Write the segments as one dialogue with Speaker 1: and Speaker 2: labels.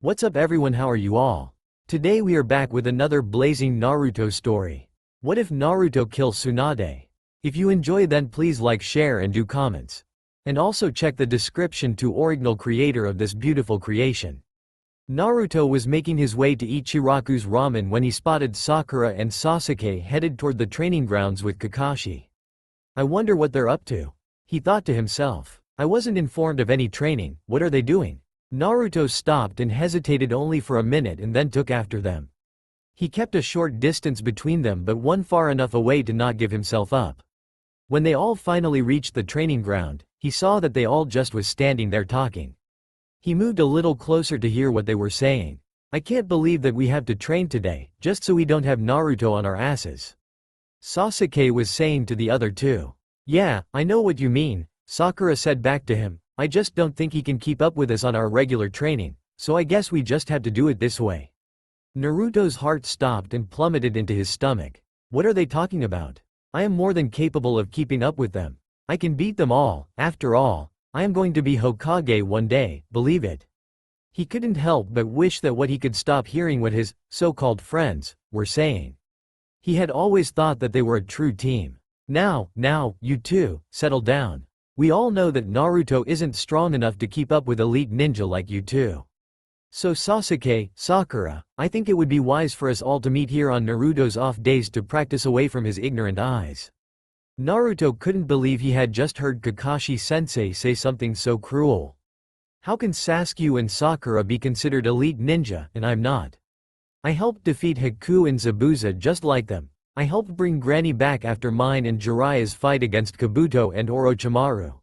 Speaker 1: What's up everyone, how are you all? Today we are back with another blazing Naruto story. What if Naruto kills Tsunade? If you enjoy then please like, share and do comments. And also check the description to original creator of this beautiful creation. Naruto was making his way to Ichiraku's ramen when he spotted Sakura and Sasuke headed toward the training grounds with Kakashi. I wonder what they're up to. He thought to himself. I wasn't informed of any training, what are they doing? Naruto stopped and hesitated only for a minute and then took after them. He kept a short distance between them but one far enough away to not give himself up. When they all finally reached the training ground, he saw that they all just was standing there talking. He moved a little closer to hear what they were saying. I can't believe that we have to train today, just so we don't have Naruto on our asses. Sasuke was saying to the other two. Yeah, I know what you mean, Sakura said back to him. I just don't think he can keep up with us on our regular training, so I guess we just have to do it this way. Naruto's heart stopped and plummeted into his stomach. What are they talking about? I am more than capable of keeping up with them. I can beat them all, after all, I am going to be Hokage one day, believe it. He couldn't help but wish that what he could stop hearing what his so-called friends were saying. He had always thought that they were a true team. Now, you two, settle down. We all know that Naruto isn't strong enough to keep up with elite ninja like you two. So Sasuke, Sakura, I think it would be wise for us all to meet here on Naruto's off days to practice away from his ignorant eyes. Naruto couldn't believe he had just heard Kakashi-sensei say something so cruel. How can Sasuke and Sakura be considered elite ninja and I'm not? I helped defeat Haku and Zabuza just like them. I helped bring Granny back after mine and Jiraiya's fight against Kabuto and Orochimaru.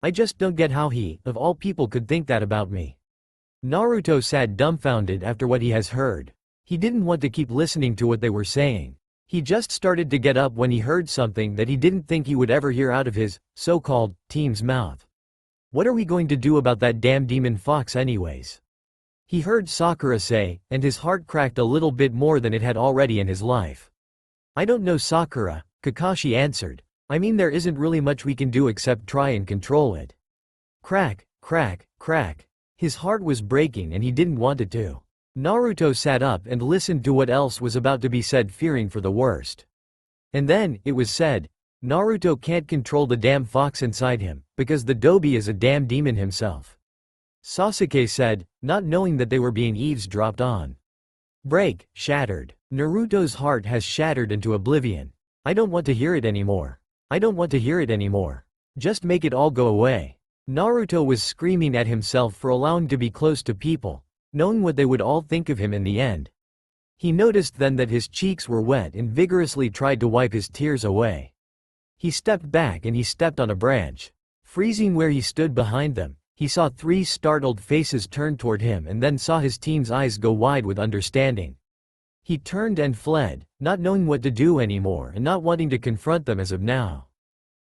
Speaker 1: I just don't get how he, of all people, could think that about me. Naruto sat dumbfounded after what he has heard. He didn't want to keep listening to what they were saying. He just started to get up when he heard something that he didn't think he would ever hear out of his so-called team's mouth. What are we going to do about that damn demon fox anyways? He heard Sakura say, and his heart cracked a little bit more than it had already in his life. I don't know, Sakura, Kakashi answered. I mean, there isn't really much we can do except try and control it. Crack, crack, crack. His heart was breaking and he didn't want it to. Naruto sat up and listened to what else was about to be said, fearing for the worst. And then, it was said, Naruto can't control the damn fox inside him, because the Dobi is a damn demon himself. Sasuke said, not knowing that they were being eavesdropped on. Break, shattered. Naruto's heart has shattered into oblivion. I don't want to hear it anymore. I don't want to hear it anymore. Just make it all go away. Naruto was screaming at himself for allowing to be close to people, knowing what they would all think of him in the end. He noticed then that his cheeks were wet and vigorously tried to wipe his tears away. He stepped back and he stepped on a branch. Freezing where he stood behind them, he saw three startled faces turn toward him and then saw his team's eyes go wide with understanding. He turned and fled, not knowing what to do anymore and not wanting to confront them as of now.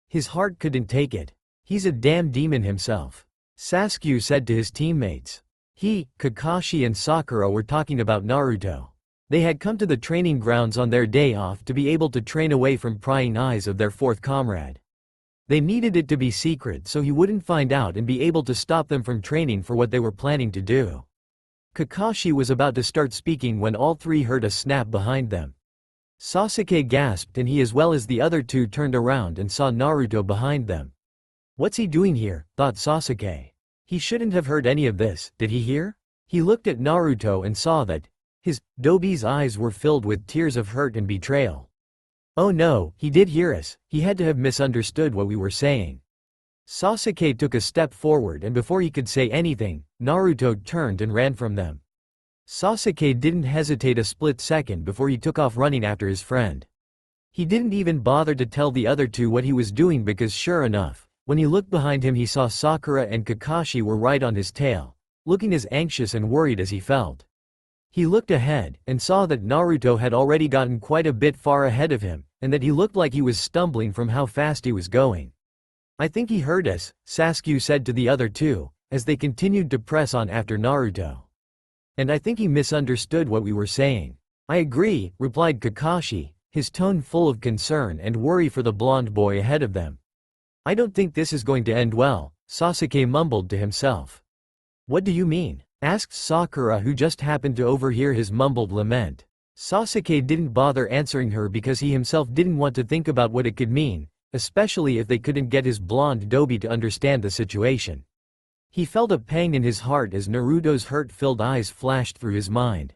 Speaker 1: His heart couldn't take it. He's a damn demon himself. Sasuke said to his teammates. He, Kakashi and Sakura were talking about Naruto. They had come to the training grounds on their day off to be able to train away from prying eyes of their fourth comrade. They needed it to be secret so he wouldn't find out and be able to stop them from training for what they were planning to do. Kakashi was about to start speaking when all three heard a snap behind them. Sasuke gasped and he as well as the other two turned around and saw Naruto behind them. What's he doing here, thought Sasuke. He shouldn't have heard any of this, did he hear? He looked at Naruto and saw that his Dobi's eyes were filled with tears of hurt and betrayal. Oh no, he did hear us, he had to have misunderstood what we were saying. Sasuke took a step forward and before he could say anything, Naruto turned and ran from them. Sasuke didn't hesitate a split second before he took off running after his friend. He didn't even bother to tell the other two what he was doing because sure enough, when he looked behind him he saw Sakura and Kakashi were right on his tail, looking as anxious and worried as he felt. He looked ahead and saw that Naruto had already gotten quite a bit far ahead of him, and that he looked like he was stumbling from how fast he was going. I think he heard us, Sasuke said to the other two, as they continued to press on after Naruto. And I think he misunderstood what we were saying. I agree, replied Kakashi, his tone full of concern and worry for the blonde boy ahead of them. I don't think this is going to end well, Sasuke mumbled to himself. What do you mean? asked Sakura, who just happened to overhear his mumbled lament. Sasuke didn't bother answering her because he himself didn't want to think about what it could mean, especially if they couldn't get his blonde Dobi to understand the situation. He felt a pang in his heart as Naruto's hurt-filled eyes flashed through his mind.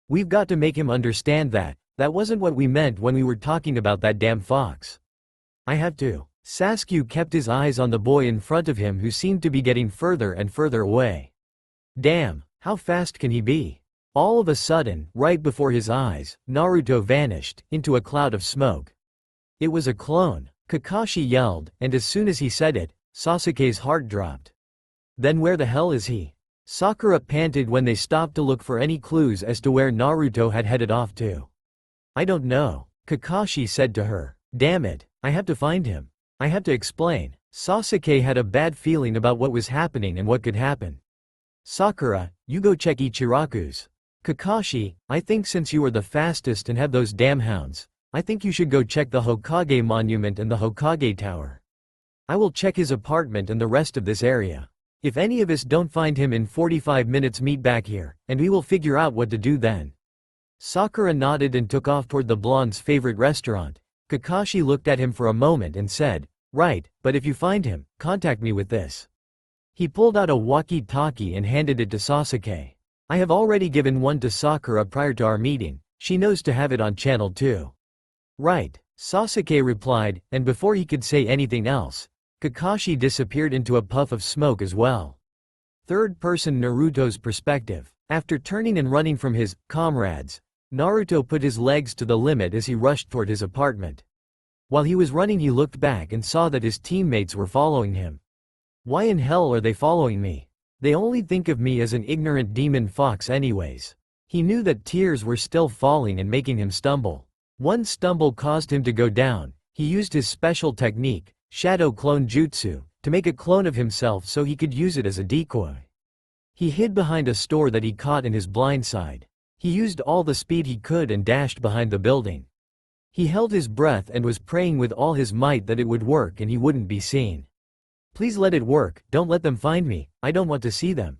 Speaker 1: We've got to make him understand that wasn't what we meant when we were talking about that damn fox. I have to. Sasuke kept his eyes on the boy in front of him, who seemed to be getting further and further away. Damn, how fast can he be? All of a sudden, right before his eyes, Naruto vanished into a cloud of smoke. It was a clone, Kakashi yelled, and as soon as he said it, Sasuke's heart dropped. Then where the hell is he? Sakura panted when they stopped to look for any clues as to where Naruto had headed off to. I don't know, Kakashi said to her. Damn it, I have to find him. I have to explain. Sasuke had a bad feeling about what was happening and what could happen. Sakura, you go check Ichiraku's. Kakashi, I think since you are the fastest and have those damn hounds, I think you should go check the Hokage monument and the Hokage tower. I will check his apartment and the rest of this area. If any of us don't find him in 45 minutes, meet back here, and we will figure out what to do then. Sakura nodded and took off toward the blonde's favorite restaurant. Kakashi looked at him for a moment and said, right, but if you find him, contact me with this. He pulled out a walkie-talkie and handed it to Sasuke. I have already given one to Sakura prior to our meeting, she knows to have it on channel 2. Right, Sasuke replied, and before he could say anything else, Kakashi disappeared into a puff of smoke as well. Third-person Naruto's perspective. After turning and running from his comrades, Naruto put his legs to the limit as he rushed toward his apartment. While he was running, he looked back and saw that his teammates were following him. Why in hell are they following me? They only think of me as an ignorant demon fox anyways. He knew that tears were still falling and making him stumble. One stumble caused him to go down. He used his special technique, Shadow Clone Jutsu, to make a clone of himself so he could use it as a decoy. He hid behind a store that he caught in his blind side. He used all the speed he could and dashed behind the building. He held his breath and was praying with all his might that it would work and he wouldn't be seen. Please let it work, don't let them find me, I don't want to see them.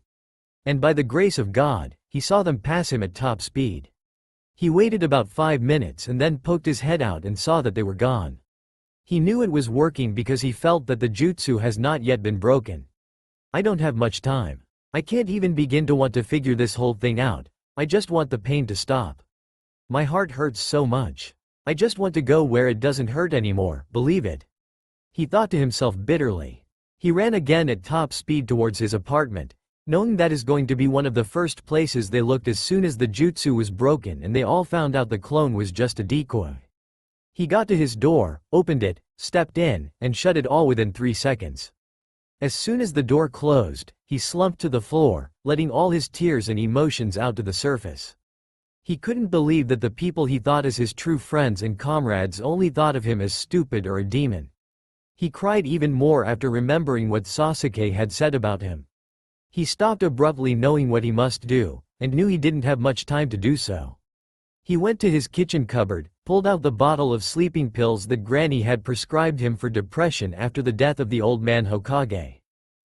Speaker 1: And by the grace of God, he saw them pass him at top speed. He waited about 5 minutes and then poked his head out and saw that they were gone. He knew it was working because he felt that the jutsu has not yet been broken. I don't have much time. I can't even begin to want to figure this whole thing out. I just want the pain to stop. My heart hurts so much. I just want to go where it doesn't hurt anymore, believe it. He thought to himself bitterly. He ran again at top speed towards his apartment, knowing that is going to be one of the first places they looked as soon as the jutsu was broken and they all found out the clone was just a decoy. He got to his door, opened it, stepped in, and shut it all within 3 seconds. As soon as the door closed, he slumped to the floor, letting all his tears and emotions out to the surface. He couldn't believe that the people he thought as his true friends and comrades only thought of him as stupid or a demon. He cried even more after remembering what Sasuke had said about him. He stopped abruptly, knowing what he must do, and knew he didn't have much time to do so. He went to his kitchen cupboard, pulled out the bottle of sleeping pills that Granny had prescribed him for depression after the death of the old man Hokage.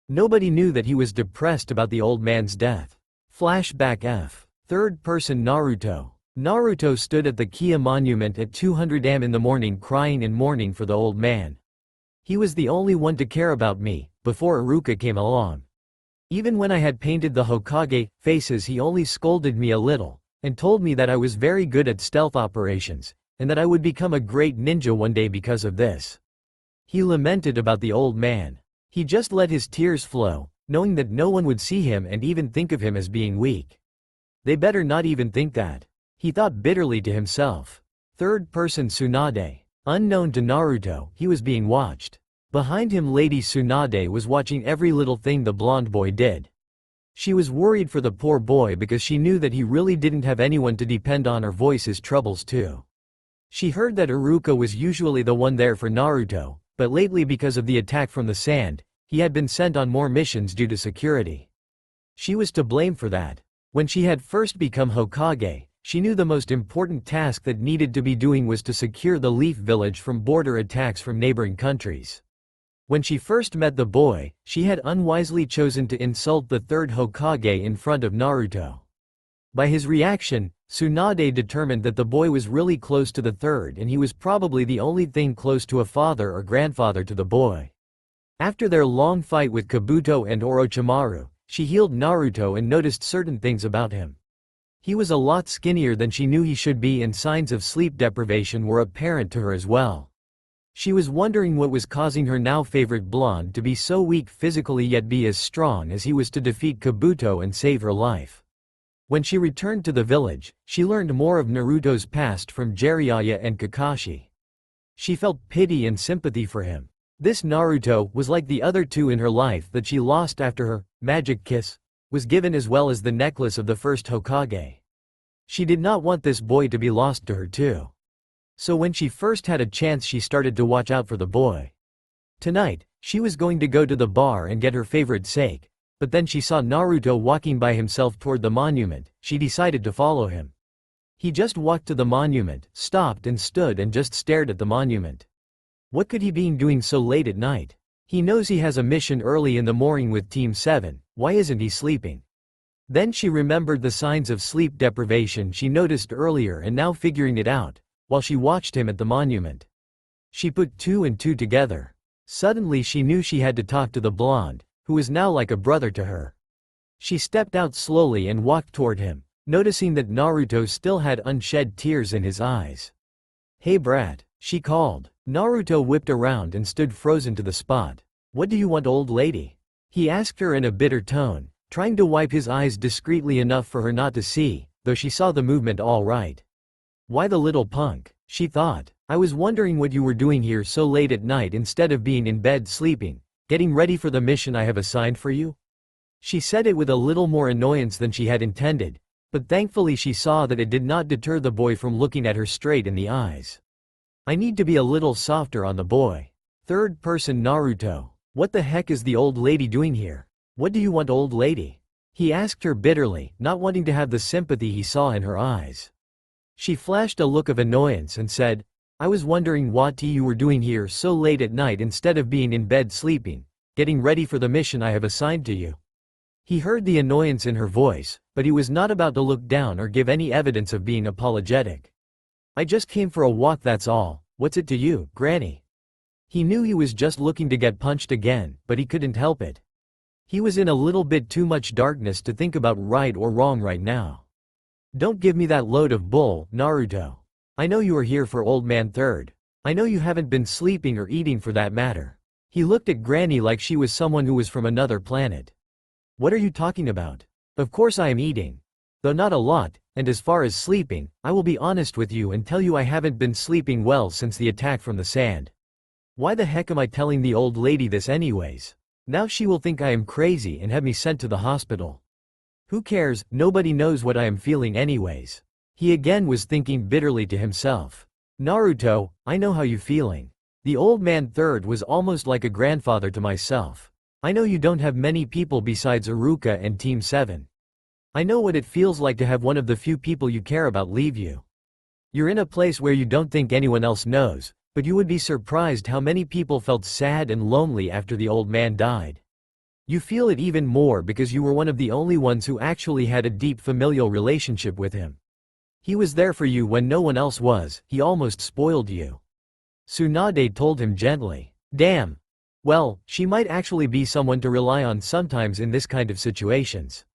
Speaker 1: Nobody knew that he was depressed about the old man's death. Flashback F. Third-person Naruto. Naruto stood at the Kia monument at 200 am in the morning, crying and mourning for the old man. He was the only one to care about me, before Iruka came along. Even when I had painted the Hokage faces, he only scolded me a little, and told me that I was very good at stealth operations, and that I would become a great ninja one day because of this. He lamented about the old man. He just let his tears flow, knowing that no one would see him and even think of him as being weak. They better not even think that. He thought bitterly to himself. Third-person Tsunade. Unknown to Naruto, he was being watched. Behind him, Lady Tsunade was watching every little thing the blonde boy did. She was worried for the poor boy because she knew that he really didn't have anyone to depend on or voice his troubles to. She heard that Iruka was usually the one there for Naruto, but lately because of the attack from the sand, he had been sent on more missions due to security. She was to blame for that. When she had first become Hokage, she knew the most important task that needed to be doing was to secure the Leaf Village from border attacks from neighboring countries. When she first met the boy, she had unwisely chosen to insult the third Hokage in front of Naruto. By his reaction, Tsunade determined that the boy was really close to the third and he was probably the only thing close to a father or grandfather to the boy. After their long fight with Kabuto and Orochimaru, she healed Naruto and noticed certain things about him. He was a lot skinnier than she knew he should be and signs of sleep deprivation were apparent to her as well. She was wondering what was causing her now favorite blonde to be so weak physically yet be as strong as he was to defeat Kabuto and save her life. When she returned to the village, she learned more of Naruto's past from Jiraiya and Kakashi. She felt pity and sympathy for him. This Naruto was like the other two in her life that she lost after her magic kiss was given, as well as the necklace of the first Hokage. She did not want this boy to be lost to her too. So when she first had a chance, she started to watch out for the boy. Tonight, she was going to go to the bar and get her favorite sake. But then she saw Naruto walking by himself toward the monument. She decided to follow him. He just walked to the monument, stopped and stood and just stared at the monument. What could he be doing so late at night? He knows he has a mission early in the morning with Team 7, why isn't he sleeping? Then she remembered the signs of sleep deprivation she noticed earlier and now figuring it out, while she watched him at the monument. She put two and two together. Suddenly she knew she had to talk to the blonde, who was now like a brother to her. She stepped out slowly and walked toward him, noticing that Naruto still had unshed tears in his eyes. "Hey brat," she called. Naruto whipped around and stood frozen to the spot. "What do you want, old lady?" he asked her in a bitter tone, trying to wipe his eyes discreetly enough for her not to see, though she saw the movement all right. "Why the little punk," she thought. "I was wondering what you were doing here so late at night instead of being in bed sleeping. Getting ready for the mission I have assigned for you?" She said it with a little more annoyance than she had intended, but thankfully she saw that it did not deter the boy from looking at her straight in the eyes. "I need to be a little softer on the boy." Third person Naruto. "What the heck is the old lady doing here? What do you want, old lady?" he asked her bitterly, not wanting to have the sympathy he saw in her eyes. She flashed a look of annoyance and said, "I was wondering what you were doing here so late at night instead of being in bed sleeping, getting ready for the mission I have assigned to you." He heard the annoyance in her voice, but he was not about to look down or give any evidence of being apologetic. "I just came for a walk, that's all. What's it to you, Granny?" He knew he was just looking to get punched again, but he couldn't help it. He was in a little bit too much darkness to think about right or wrong right now. "Don't give me that load of bull, Naruto. I know you are here for Old Man Third. I know you haven't been sleeping or eating for that matter." He looked at Granny like she was someone who was from another planet. "What are you talking about? Of course I am eating. Though not a lot, and as far as sleeping, I will be honest with you and tell you I haven't been sleeping well since the attack from the sand. Why the heck am I telling the old lady this anyways? Now she will think I am crazy and have me sent to the hospital. Who cares, nobody knows what I am feeling anyways." He again was thinking bitterly to himself. "Naruto, I know how you feeling. The Old Man Third was almost like a grandfather to myself. I know you don't have many people besides Iruka and Team 7. I know what it feels like to have one of the few people you care about leave you. You're in a place where you don't think anyone else knows, but you would be surprised how many people felt sad and lonely after the old man died. You feel it even more because you were one of the only ones who actually had a deep familial relationship with him. He was there for you when no one else was, he almost spoiled you." Tsunade told him gently. "Damn. Well, she might actually be someone to rely on sometimes in this kind of situations.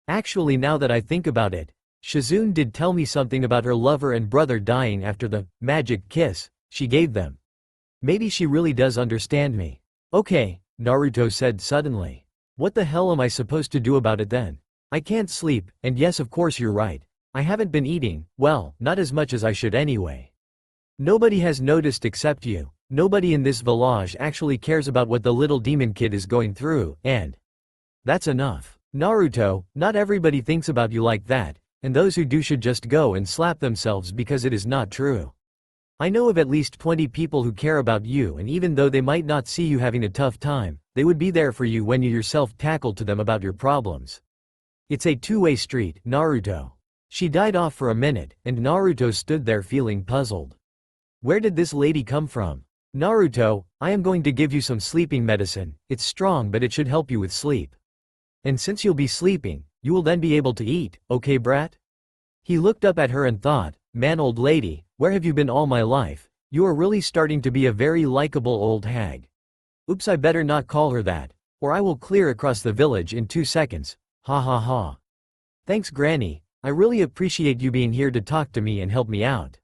Speaker 1: Actually, now that I think about it, Shizune did tell me something about her lover and brother dying after the magic kiss she gave them. Maybe she really does understand me." "Okay," Naruto said suddenly. "What the hell am I supposed to do about it then? I can't sleep, and yes, of course you're right. I haven't been eating, well, not as much as I should anyway. Nobody has noticed except you. Nobody in this village actually cares about what the little demon kid is going through, and that's enough. Naruto, not everybody thinks about you like that, and those who do should just go and slap themselves because it is not true. I know of at least 20 people who care about you, and even though they might not see you having a tough time, they would be there for you when you yourself tackle to them about your problems. It's a two-way street, Naruto." She died off for a minute, and Naruto stood there feeling puzzled. Where did this lady come from? Naruto, I am going to give you some sleeping medicine. It's strong but it should help you with sleep. And since you'll be sleeping, you will then be able to eat, okay brat? He looked up at her and thought, man old lady, where have you been all my life? You are really starting to be a very likable old hag. Oops, I better not call her that, or I will clear across the village in 2 seconds. Ha ha ha. Thanks Granny, I really appreciate you being here to talk to me and help me out.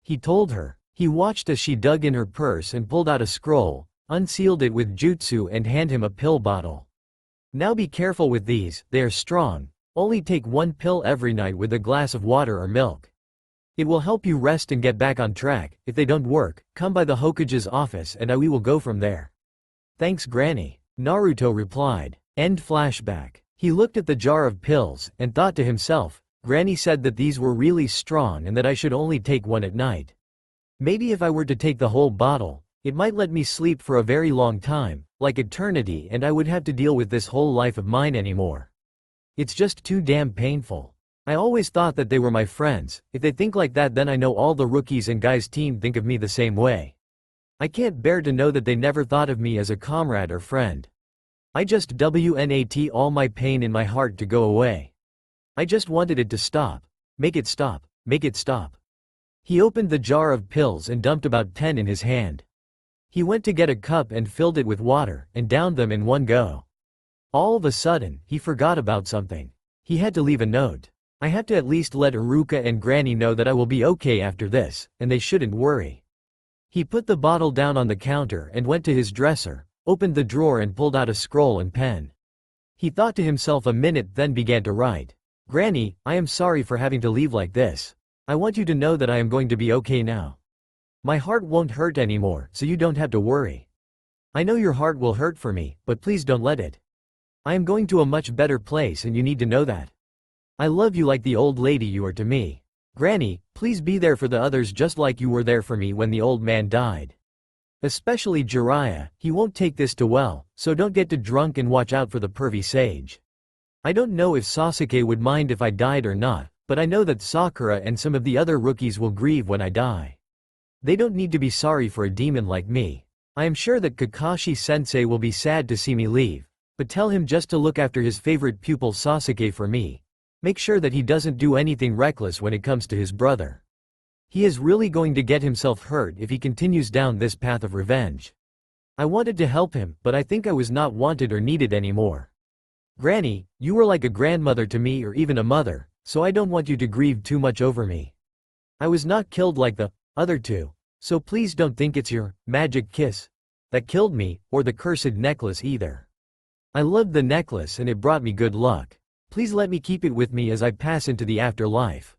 Speaker 1: He told her. He watched as she dug in her purse and pulled out a scroll, unsealed it with jutsu and handed him a pill bottle. Now be careful with these, they are strong. Only take 1 pill every night with a glass of water or milk. It will help you rest and get back on track. If they don't work, come by the Hokage's office and we will go from there. Thanks Granny, Naruto replied. End flashback. He looked at the jar of pills and thought to himself, Granny said that these were really strong and that I should only take 1 at night. Maybe if I were to take the whole bottle, it might let me sleep for a very long time, like eternity, and I would have to deal with this whole life of mine anymore. It's just too damn painful. I always thought that they were my friends. If they think like that, then I know all the rookies and guys team think of me the same way. I can't bear to know that they never thought of me as a comrade or friend. I just WNAT all my pain in my heart to go away. I just wanted it to stop. Make it stop. Make it stop. He opened the jar of pills and dumped about 10 in his hand. He went to get a cup and filled it with water and downed them in one go. All of a sudden, he forgot about something. He had to leave a note. I have to at least let Iruka and Granny know that I will be okay after this, and they shouldn't worry. He put the bottle down on the counter and went to his dresser, opened the drawer and pulled out a scroll and pen. He thought to himself a minute, then began to write. Granny, I am sorry for having to leave like this. I want you to know that I am going to be okay now. My heart won't hurt anymore, so you don't have to worry. I know your heart will hurt for me, but please don't let it. I am going to a much better place and you need to know that. I love you like the old lady you are to me. Granny, please be there for the others just like you were there for me when the old man died. Especially Jiraiya, he won't take this too well, so don't get too drunk and watch out for the pervy sage. I don't know if Sasuke would mind if I died or not, but I know that Sakura and some of the other rookies will grieve when I die. They don't need to be sorry for a demon like me. I am sure that Kakashi-sensei will be sad to see me leave, but tell him just to look after his favorite pupil Sasuke for me. Make sure that he doesn't do anything reckless when it comes to his brother. He is really going to get himself hurt if he continues down this path of revenge. I wanted to help him, but I think I was not wanted or needed anymore. Granny, you were like a grandmother to me or even a mother, so I don't want you to grieve too much over me. I was not killed like the other two, so please don't think it's your magic kiss that killed me, or the cursed necklace either. I loved the necklace and it brought me good luck. Please let me keep it with me as I pass into the afterlife.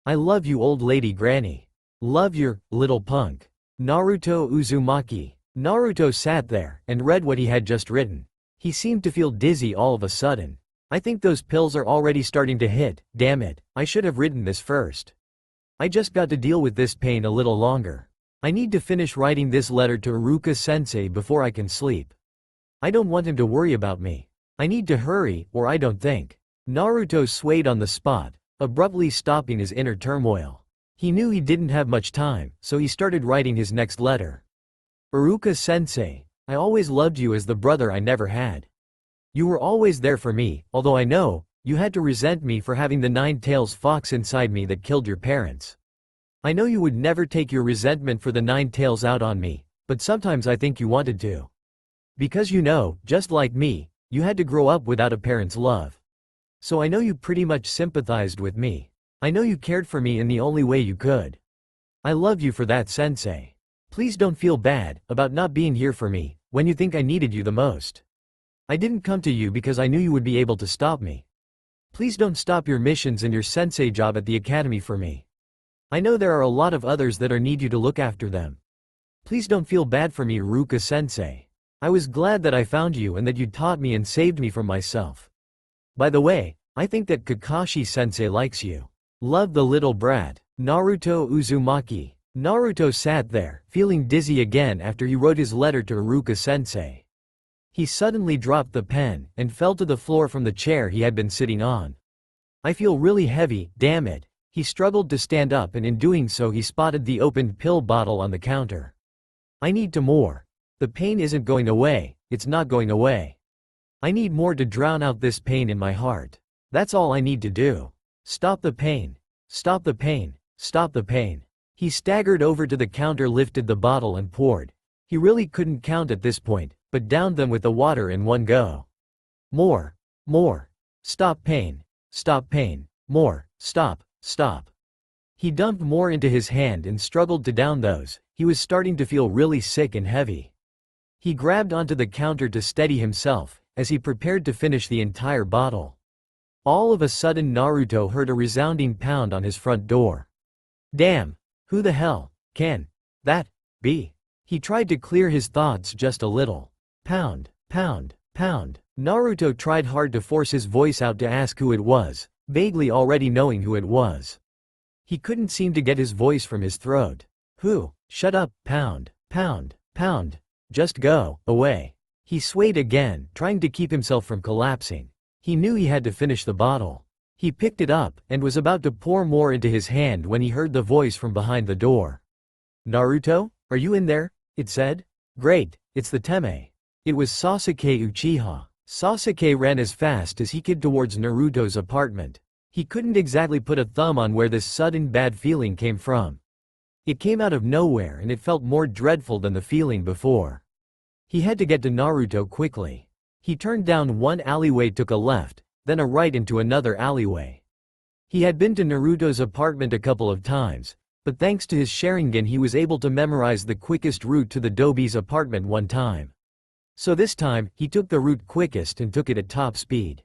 Speaker 1: I love you, old lady Granny. Love your little punk. Naruto Uzumaki. Naruto sat there and read what he had just written. He seemed to feel dizzy all of a sudden. I think those pills are already starting to hit. Damn it, I should have written this first. I just got to deal with this pain a little longer. I need to finish writing this letter to Iruka-sensei before I can sleep. I don't want him to worry about me. I need to hurry, or I don't think. Naruto swayed on the spot, abruptly stopping his inner turmoil. He knew he didn't have much time, so he started writing his next letter. Iruka-sensei, I always loved you as the brother I never had. You were always there for me, although I know you had to resent me for having the nine-tails fox inside me that killed your parents. I know you would never take your resentment for the nine-tails out on me, but sometimes I think you wanted to. Because you know, just like me, you had to grow up without a parent's love. So I know you pretty much sympathized with me. I know you cared for me in the only way you could. I love you for that, sensei. Please don't feel bad about not being here for me when you think I needed you the most. I didn't come to you because I knew you would be able to stop me. Please don't stop your missions and your sensei job at the academy for me. I know there are a lot of others that need you to look after them. Please don't feel bad for me, Iruka-sensei. I was glad that I found you and that you taught me and saved me from myself. By the way, I think that Kakashi-sensei likes you. Love the little brat. Naruto Uzumaki. Naruto sat there, feeling dizzy again after he wrote his letter to Iruka-sensei. He suddenly dropped the pen and fell to the floor from the chair he had been sitting on. I feel really heavy, damn it. He struggled to stand up and in doing so he spotted the opened pill bottle on the counter. I need to more. The pain isn't going away, it's not going away. I need more to drown out this pain in my heart. That's all I need to do. Stop the pain. Stop the pain. Stop the pain. He staggered over to the counter, lifted the bottle and poured. He really couldn't count at this point, but downed them with the water in one go. More. More. Stop pain. Stop pain. More. Stop. Stop. He dumped more into his hand and struggled to down those. He was starting to feel really sick and heavy. He grabbed onto the counter to steady himself, as he prepared to finish the entire bottle. All of a sudden Naruto heard a resounding pound on his front door. Damn! Who the hell can that be? He tried to clear his thoughts just a little. Pound, pound, pound. Naruto tried hard to force his voice out to ask who it was, vaguely already knowing who it was. He couldn't seem to get his voice from his throat. Who? Shut up, pound, pound, pound. Just go away. He swayed again, trying to keep himself from collapsing. He knew he had to finish the bottle. He picked it up, and was about to pour more into his hand when he heard the voice from behind the door. Naruto, are you in there? It said. Great, it's the Teme. It was Sasuke Uchiha. Sasuke ran as fast as he could towards Naruto's apartment. He couldn't exactly put a thumb on where this sudden bad feeling came from. It came out of nowhere and it felt more dreadful than the feeling before. He had to get to Naruto quickly. He turned down one alleyway, took a left, then a right into another alleyway. He had been to Naruto's apartment a couple of times, but thanks to his Sharingan he was able to memorize the quickest route to the Dobi's apartment one time. So this time, he took the route quickest and took it at top speed.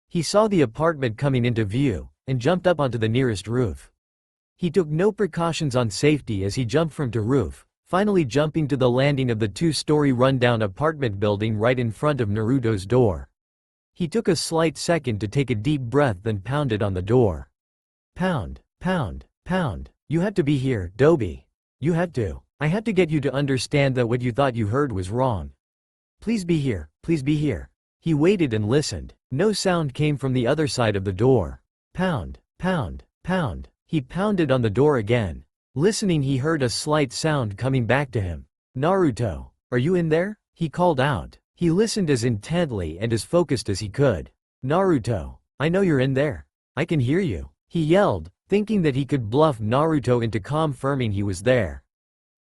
Speaker 1: He saw the apartment coming into view, and jumped up onto the nearest roof. He took no precautions on safety as he jumped from to roof, finally jumping to the landing of the two-story rundown apartment building right in front of Naruto's door. He took a slight second to take a deep breath, then pounded on the door. Pound, pound, pound. You have to be here, Dobi. You have to. I have to get you to understand that what you thought you heard was wrong. Please be here, please be here. He waited and listened. No sound came from the other side of the door. Pound, pound, pound. He pounded on the door again. Listening, he heard a slight sound coming back to him. Naruto, are you in there? He called out. He listened as intently and as focused as he could. Naruto, I know you're in there. I can hear you. He yelled, thinking that he could bluff Naruto into confirming he was there.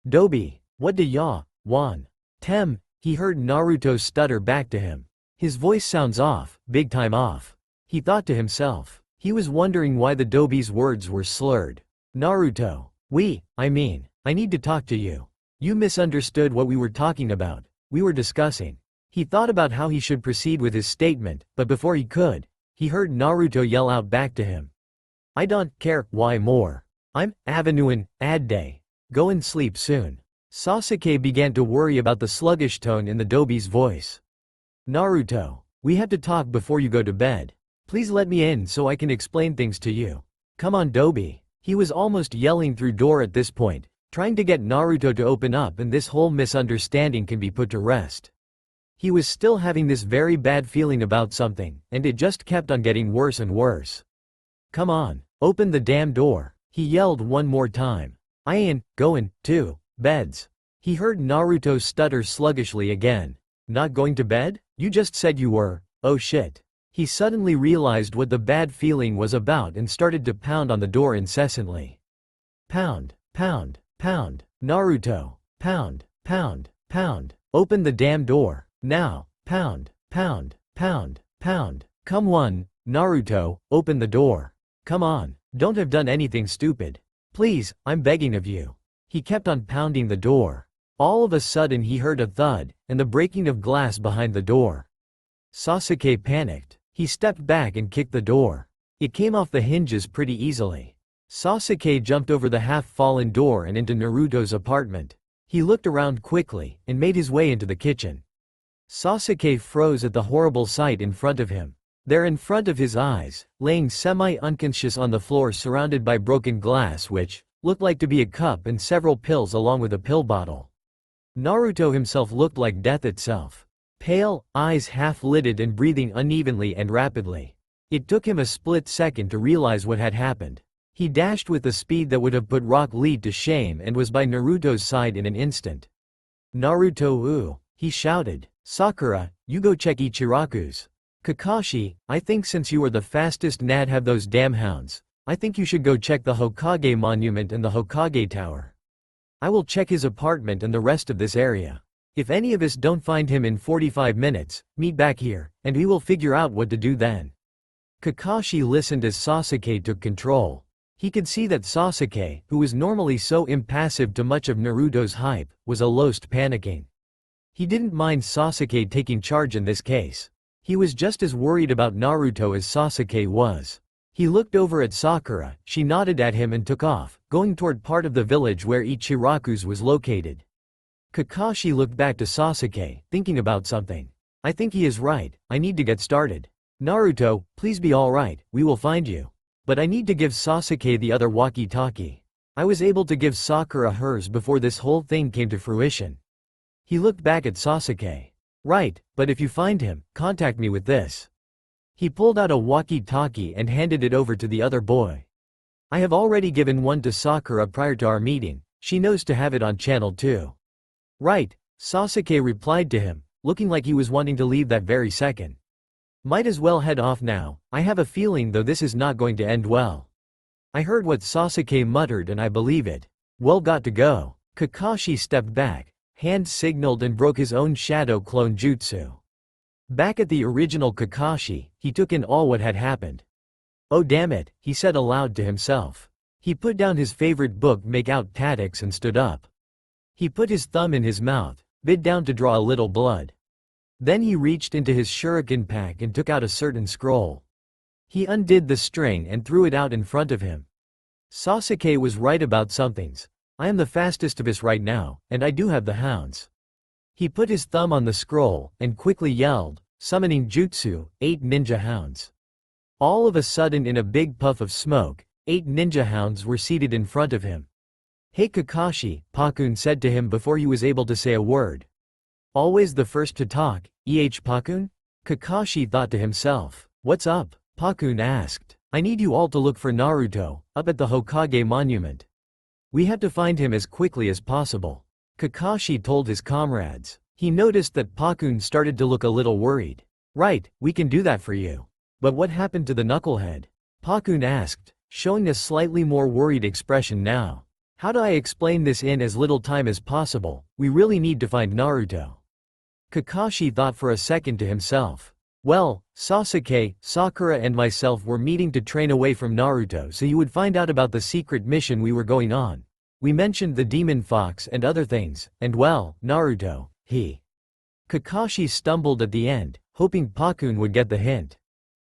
Speaker 1: Dobi, what do ya want? Tem, he heard Naruto stutter back to him. His voice sounds off, big time off. He thought to himself. He was wondering why the Dobi's words were slurred. Naruto, I need to talk to you. You misunderstood what we were talking about. We were discussing. He thought about how he should proceed with his statement, but before he could, he heard Naruto yell out back to him. I don't care why more. I'm Avenuin, ad day. Go and sleep soon. Sasuke began to worry about the sluggish tone in the Dobi's voice. Naruto, we have to talk before you go to bed. Please let me in so I can explain things to you. Come on, Dobi. He was almost yelling through door at this point, trying to get Naruto to open up and this whole misunderstanding can be put to rest. He was still having this very bad feeling about something, and it just kept on getting worse and worse. Come on, open the damn door, he yelled one more time. I ain't goin' to beds. He heard Naruto stutter sluggishly again. Not going to bed? You just said you were. Oh shit. He suddenly realized what the bad feeling was about and started to pound on the door incessantly. Pound, pound, pound. Naruto, pound, pound, pound. Open the damn door, now. Pound, pound, pound, pound. Come on, Naruto, open the door. Come on, don't have done anything stupid. Please, I'm begging of you. He kept on pounding the door. All of a sudden he heard a thud, and the breaking of glass behind the door. Sasuke panicked. He stepped back and kicked the door. It came off the hinges pretty easily. Sasuke jumped over the half-fallen door and into Naruto's apartment. He looked around quickly, and made his way into the kitchen. Sasuke froze at the horrible sight in front of him. There in front of his eyes, laying semi-unconscious on the floor surrounded by broken glass which looked like to be a cup and several pills along with a pill bottle. Naruto himself looked like death itself. Pale, eyes half-lidded and breathing unevenly and rapidly. It took him a split second to realize what had happened. He dashed with a speed that would have put Rock Lee to shame and was by Naruto's side in an instant. Naruto he shouted. Sakura, you go check Ichiraku's. Kakashi, I think since you are the fastest Nad have those damn hounds, I think you should go check the Hokage monument and the Hokage tower. I will check his apartment and the rest of this area. If any of us don't find him in 45 minutes, meet back here, and we will figure out what to do then. Kakashi listened as Sasuke took control. He could see that Sasuke, who was normally so impassive to much of Naruto's hype, was almost panicking. He didn't mind Sasuke taking charge in this case. He was just as worried about Naruto as Sasuke was. He looked over at Sakura, she nodded at him and took off, going toward part of the village where Ichiraku's was located. Kakashi looked back to Sasuke, thinking about something. I think he is right, I need to get started. Naruto, please be alright, we will find you. But I need to give Sasuke the other walkie-talkie. I was able to give Sakura hers before this whole thing came to fruition. He looked back at Sasuke. Right, but if you find him, contact me with this. He pulled out a walkie-talkie and handed it over to the other boy. I have already given one to Sakura prior to our meeting, she knows to have it on channel 2. Right, Sasuke replied to him, looking like he was wanting to leave that very second. Might as well head off now, I have a feeling though this is not going to end well. I heard what Sasuke muttered and I believe it. Well, got to go. Kakashi stepped back, hand signaled and broke his own shadow clone jutsu. Back at the original Kakashi, he took in all what had happened. Oh damn it, he said aloud to himself. He put down his favorite book Make Out Tactics and stood up. He put his thumb in his mouth, bit down to draw a little blood. Then he reached into his shuriken pack and took out a certain scroll. He undid the string and threw it out in front of him. Sasuke was right about somethings. I am the fastest of us right now, and I do have the hounds. He put his thumb on the scroll, and quickly yelled, summoning jutsu, 8 ninja hounds. All of a sudden in a big puff of smoke, 8 ninja hounds were seated in front of him. Hey Kakashi, Pakun said to him before he was able to say a word. Always the first to talk, Pakun? Kakashi thought to himself. What's up? Pakun asked. I need you all to look for Naruto, up at the Hokage monument. We have to find him as quickly as possible. Kakashi told his comrades. He noticed that Pakun started to look a little worried. Right, we can do that for you. But what happened to the knucklehead? Pakun asked, showing a slightly more worried expression now. How do I explain this in as little time as possible? We really need to find Naruto. Kakashi thought for a second to himself. Well, Sasuke, Sakura and myself were meeting to train away from Naruto so you would find out about the secret mission we were going on. We mentioned the demon fox and other things, and well, Naruto, he. Kakashi stumbled at the end, hoping Pakun would get the hint.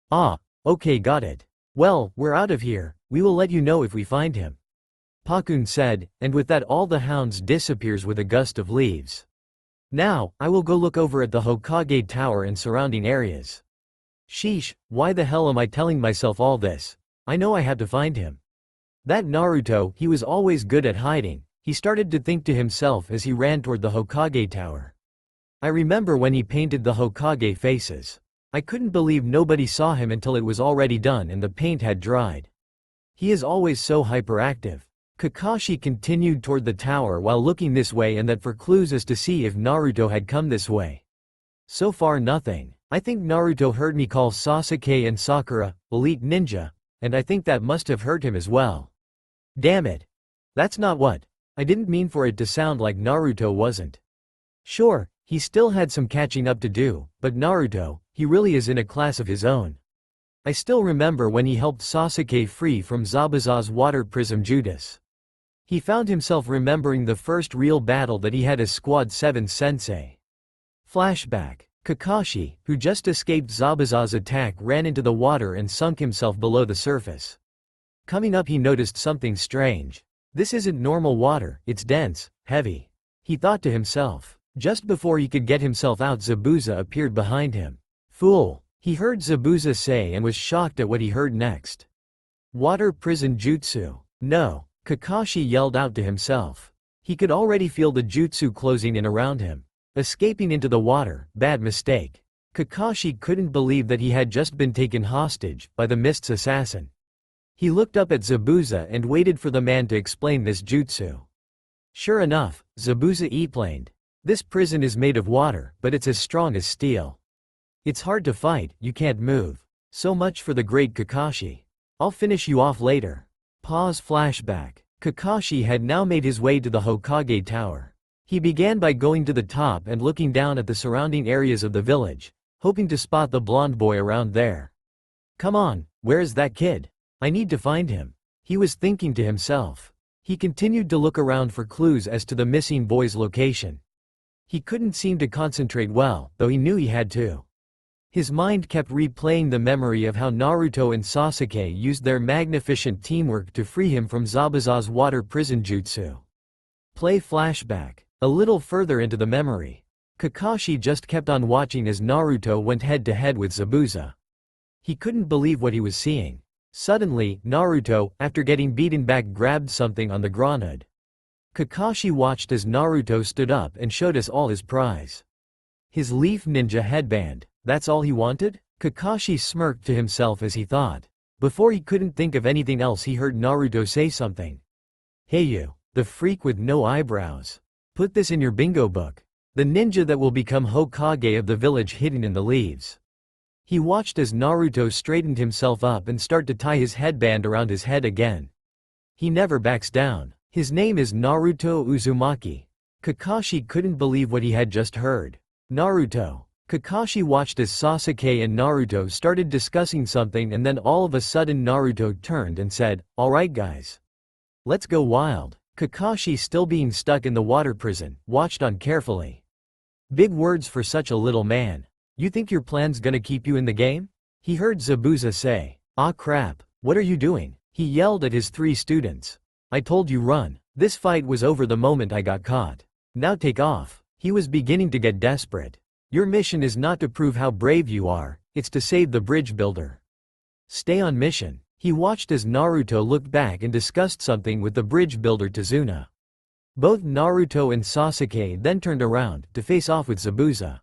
Speaker 1: Ah, okay, got it. Well, we're out of here, we will let you know if we find him. Pakun said, and with that all the hounds disappears with a gust of leaves. Now, I will go look over at the Hokage tower and surrounding areas. Sheesh, why the hell am I telling myself all this? I know I have to find him. That Naruto, he was always good at hiding, he started to think to himself as he ran toward the Hokage tower. I remember when he painted the Hokage faces. I couldn't believe nobody saw him until it was already done and the paint had dried. He is always so hyperactive. Kakashi continued toward the tower while looking this way and that for clues as to see if Naruto had come this way. So far nothing. I think Naruto heard me call Sasuke and Sakura, elite ninja, and I think that must have hurt him as well. Damn it. That's not what. I didn't mean for it to sound like Naruto wasn't. Sure, he still had some catching up to do, but Naruto, he really is in a class of his own. I still remember when he helped Sasuke free from Zabuza's water prism Judas. He found himself remembering the first real battle that he had as Squad 7 sensei. Flashback. Kakashi, who just escaped Zabuza's attack, ran into the water and sunk himself below the surface. Coming up he noticed something strange. This isn't normal water, it's dense, heavy. He thought to himself. Just before he could get himself out, Zabuza appeared behind him. Fool, he heard Zabuza say and was shocked at what he heard next. Water prison jutsu. No, Kakashi yelled out to himself. He could already feel the jutsu closing in around him. Escaping into the water, bad mistake. Kakashi couldn't believe that he had just been taken hostage by the Mist's assassin. He looked up at Zabuza and waited for the man to explain this jutsu. Sure enough, Zabuza explained. This prison is made of water, but it's as strong as steel. It's hard to fight, you can't move. So much for the great Kakashi. I'll finish you off later. Pause flashback. Kakashi had now made his way to the Hokage Tower. He began by going to the top and looking down at the surrounding areas of the village, hoping to spot the blonde boy around there. Come on, where is that kid? I need to find him. He was thinking to himself. He continued to look around for clues as to the missing boy's location. He couldn't seem to concentrate well, though he knew he had to. His mind kept replaying the memory of how Naruto and Sasuke used their magnificent teamwork to free him from Zabuza's water prison jutsu. Play flashback. A little further into the memory. Kakashi just kept on watching as Naruto went head to head with Zabuza. He couldn't believe what he was seeing. Suddenly, Naruto, after getting beaten back, grabbed something on the ground. Kakashi watched as Naruto stood up and showed us all his prize. His leaf ninja headband. That's all he wanted? Kakashi smirked to himself as he thought. Before he couldn't think of anything else, he heard Naruto say something. Hey you, the freak with no eyebrows. Put this in your bingo book. The ninja that will become Hokage of the village hidden in the leaves. He watched as Naruto straightened himself up and started to tie his headband around his head again. He never backs down. His name is Naruto Uzumaki. Kakashi couldn't believe what he had just heard. Naruto. Kakashi watched as Sasuke and Naruto started discussing something, and then all of a sudden Naruto turned and said, "Alright guys. Let's go wild." Kakashi, still being stuck in the water prison, watched on carefully. Big words for such a little man. You think your plan's gonna keep you in the game? He heard Zabuza say. Ah crap, what are you doing? He yelled at his 3 students. I told you run. This fight was over the moment I got caught. Now take off. He was beginning to get desperate. Your mission is not to prove how brave you are, it's to save the bridge builder. Stay on mission. He watched as Naruto looked back and discussed something with the bridge builder Tsunade. Both Naruto and Sasuke then turned around to face off with Zabuza.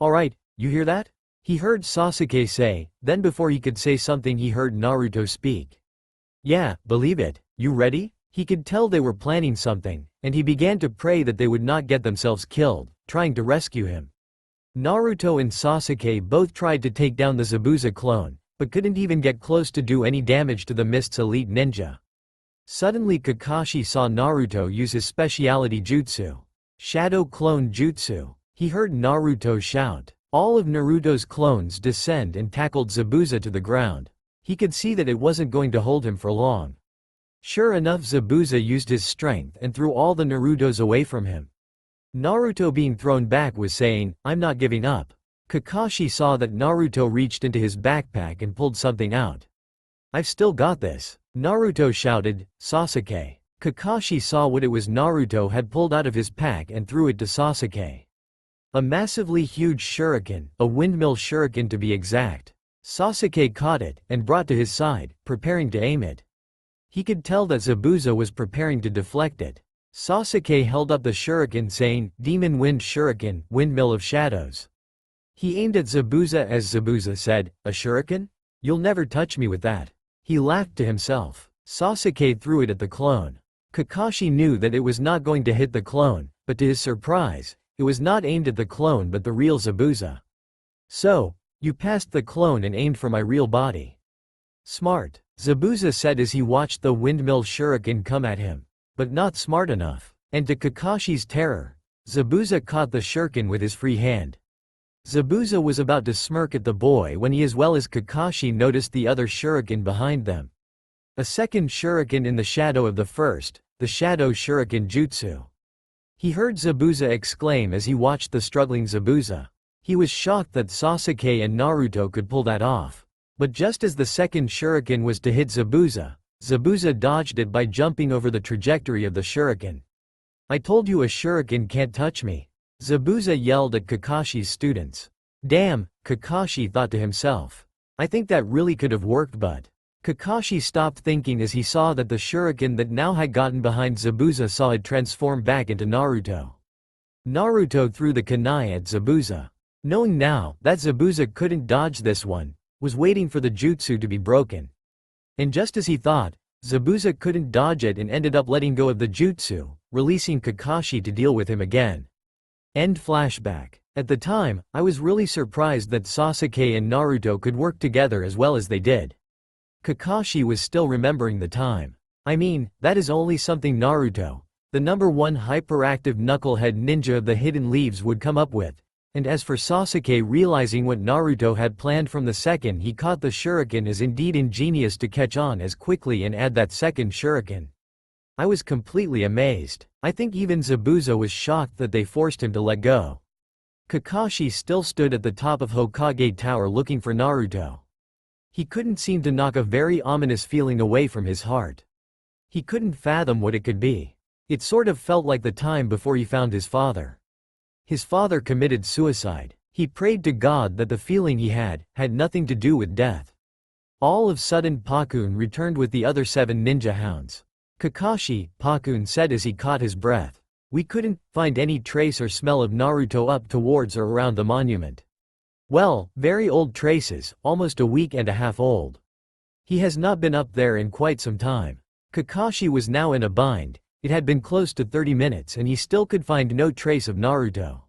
Speaker 1: Alright, you hear that? He heard Sasuke say, then before he could say something he heard Naruto speak. Yeah, believe it. You ready? He could tell they were planning something, and he began to pray that they would not get themselves killed, trying to rescue him. Naruto and Sasuke both tried to take down the Zabuza clone, but couldn't even get close to do any damage to the Mist's elite ninja. Suddenly Kakashi saw Naruto use his speciality jutsu. Shadow Clone Jutsu. He heard Naruto shout. All of Naruto's clones descend and tackled Zabuza to the ground. He could see that it wasn't going to hold him for long. Sure enough, Zabuza used his strength and threw all the Narutos away from him. Naruto, being thrown back, was saying, I'm not giving up. Kakashi saw that Naruto reached into his backpack and pulled something out. I've still got this. Naruto shouted. Sasuke. Kakashi saw what it was Naruto had pulled out of his pack and threw it to Sasuke. A massively huge shuriken, a windmill shuriken to be exact. Sasuke caught it and brought to his side, preparing to aim it. He could tell that Zabuza was preparing to deflect it. Sasuke held up the shuriken saying, Demon Wind Shuriken, Windmill of Shadows. He aimed at Zabuza as Zabuza said, a shuriken? You'll never touch me with that. He laughed to himself. Sasuke threw it at the clone. Kakashi knew that it was not going to hit the clone, but to his surprise, it was not aimed at the clone but the real Zabuza. So, you passed the clone and aimed for my real body. Smart, Zabuza said as he watched the windmill shuriken come at him. But not smart enough. And to Kakashi's terror, Zabuza caught the shuriken with his free hand. Zabuza was about to smirk at the boy when he as well as Kakashi noticed the other shuriken behind them. A second shuriken in the shadow of the first, the Shadow Shuriken Jutsu. He heard Zabuza exclaim as he watched the struggling Zabuza. He was shocked that Sasuke and Naruto could pull that off. But just as the second shuriken was to hit Zabuza, Zabuza dodged it by jumping over the trajectory of the shuriken. I told you a shuriken can't touch me. Zabuza yelled at Kakashi's students. Damn, Kakashi thought to himself. I think that really could have worked, but... Kakashi stopped thinking as he saw that the shuriken that now had gotten behind Zabuza saw it transform back into Naruto. Naruto threw the kunai at Zabuza. Knowing now that Zabuza couldn't dodge this one, was waiting for the jutsu to be broken. And just as he thought, Zabuza couldn't dodge it and ended up letting go of the jutsu, releasing Kakashi to deal with him again. End flashback. At the time, I was really surprised that Sasuke and Naruto could work together as well as they did. Kakashi was still remembering the time. I mean, that is only something Naruto, the #1 hyperactive knucklehead ninja of the Hidden Leaves, would come up with. And as for Sasuke realizing what Naruto had planned from the second he caught the shuriken is indeed ingenious to catch on as quickly and add that second shuriken. I was completely amazed. I think even Zabuza was shocked that they forced him to let go. Kakashi still stood at the top of Hokage Tower looking for Naruto. He couldn't seem to knock a very ominous feeling away from his heart. He couldn't fathom what it could be. It sort of felt like the time before he found his father. His father committed suicide. He prayed to God that the feeling he had nothing to do with death. All of a sudden Pakun returned with the other 7 ninja hounds. Kakashi, Pakun said as he caught his breath. We couldn't find any trace or smell of Naruto up towards or around the monument. Well, very old traces, almost a week and a half old. He has not been up there in quite some time. Kakashi was now in a bind. It had been close to 30 minutes and he still could find no trace of Naruto.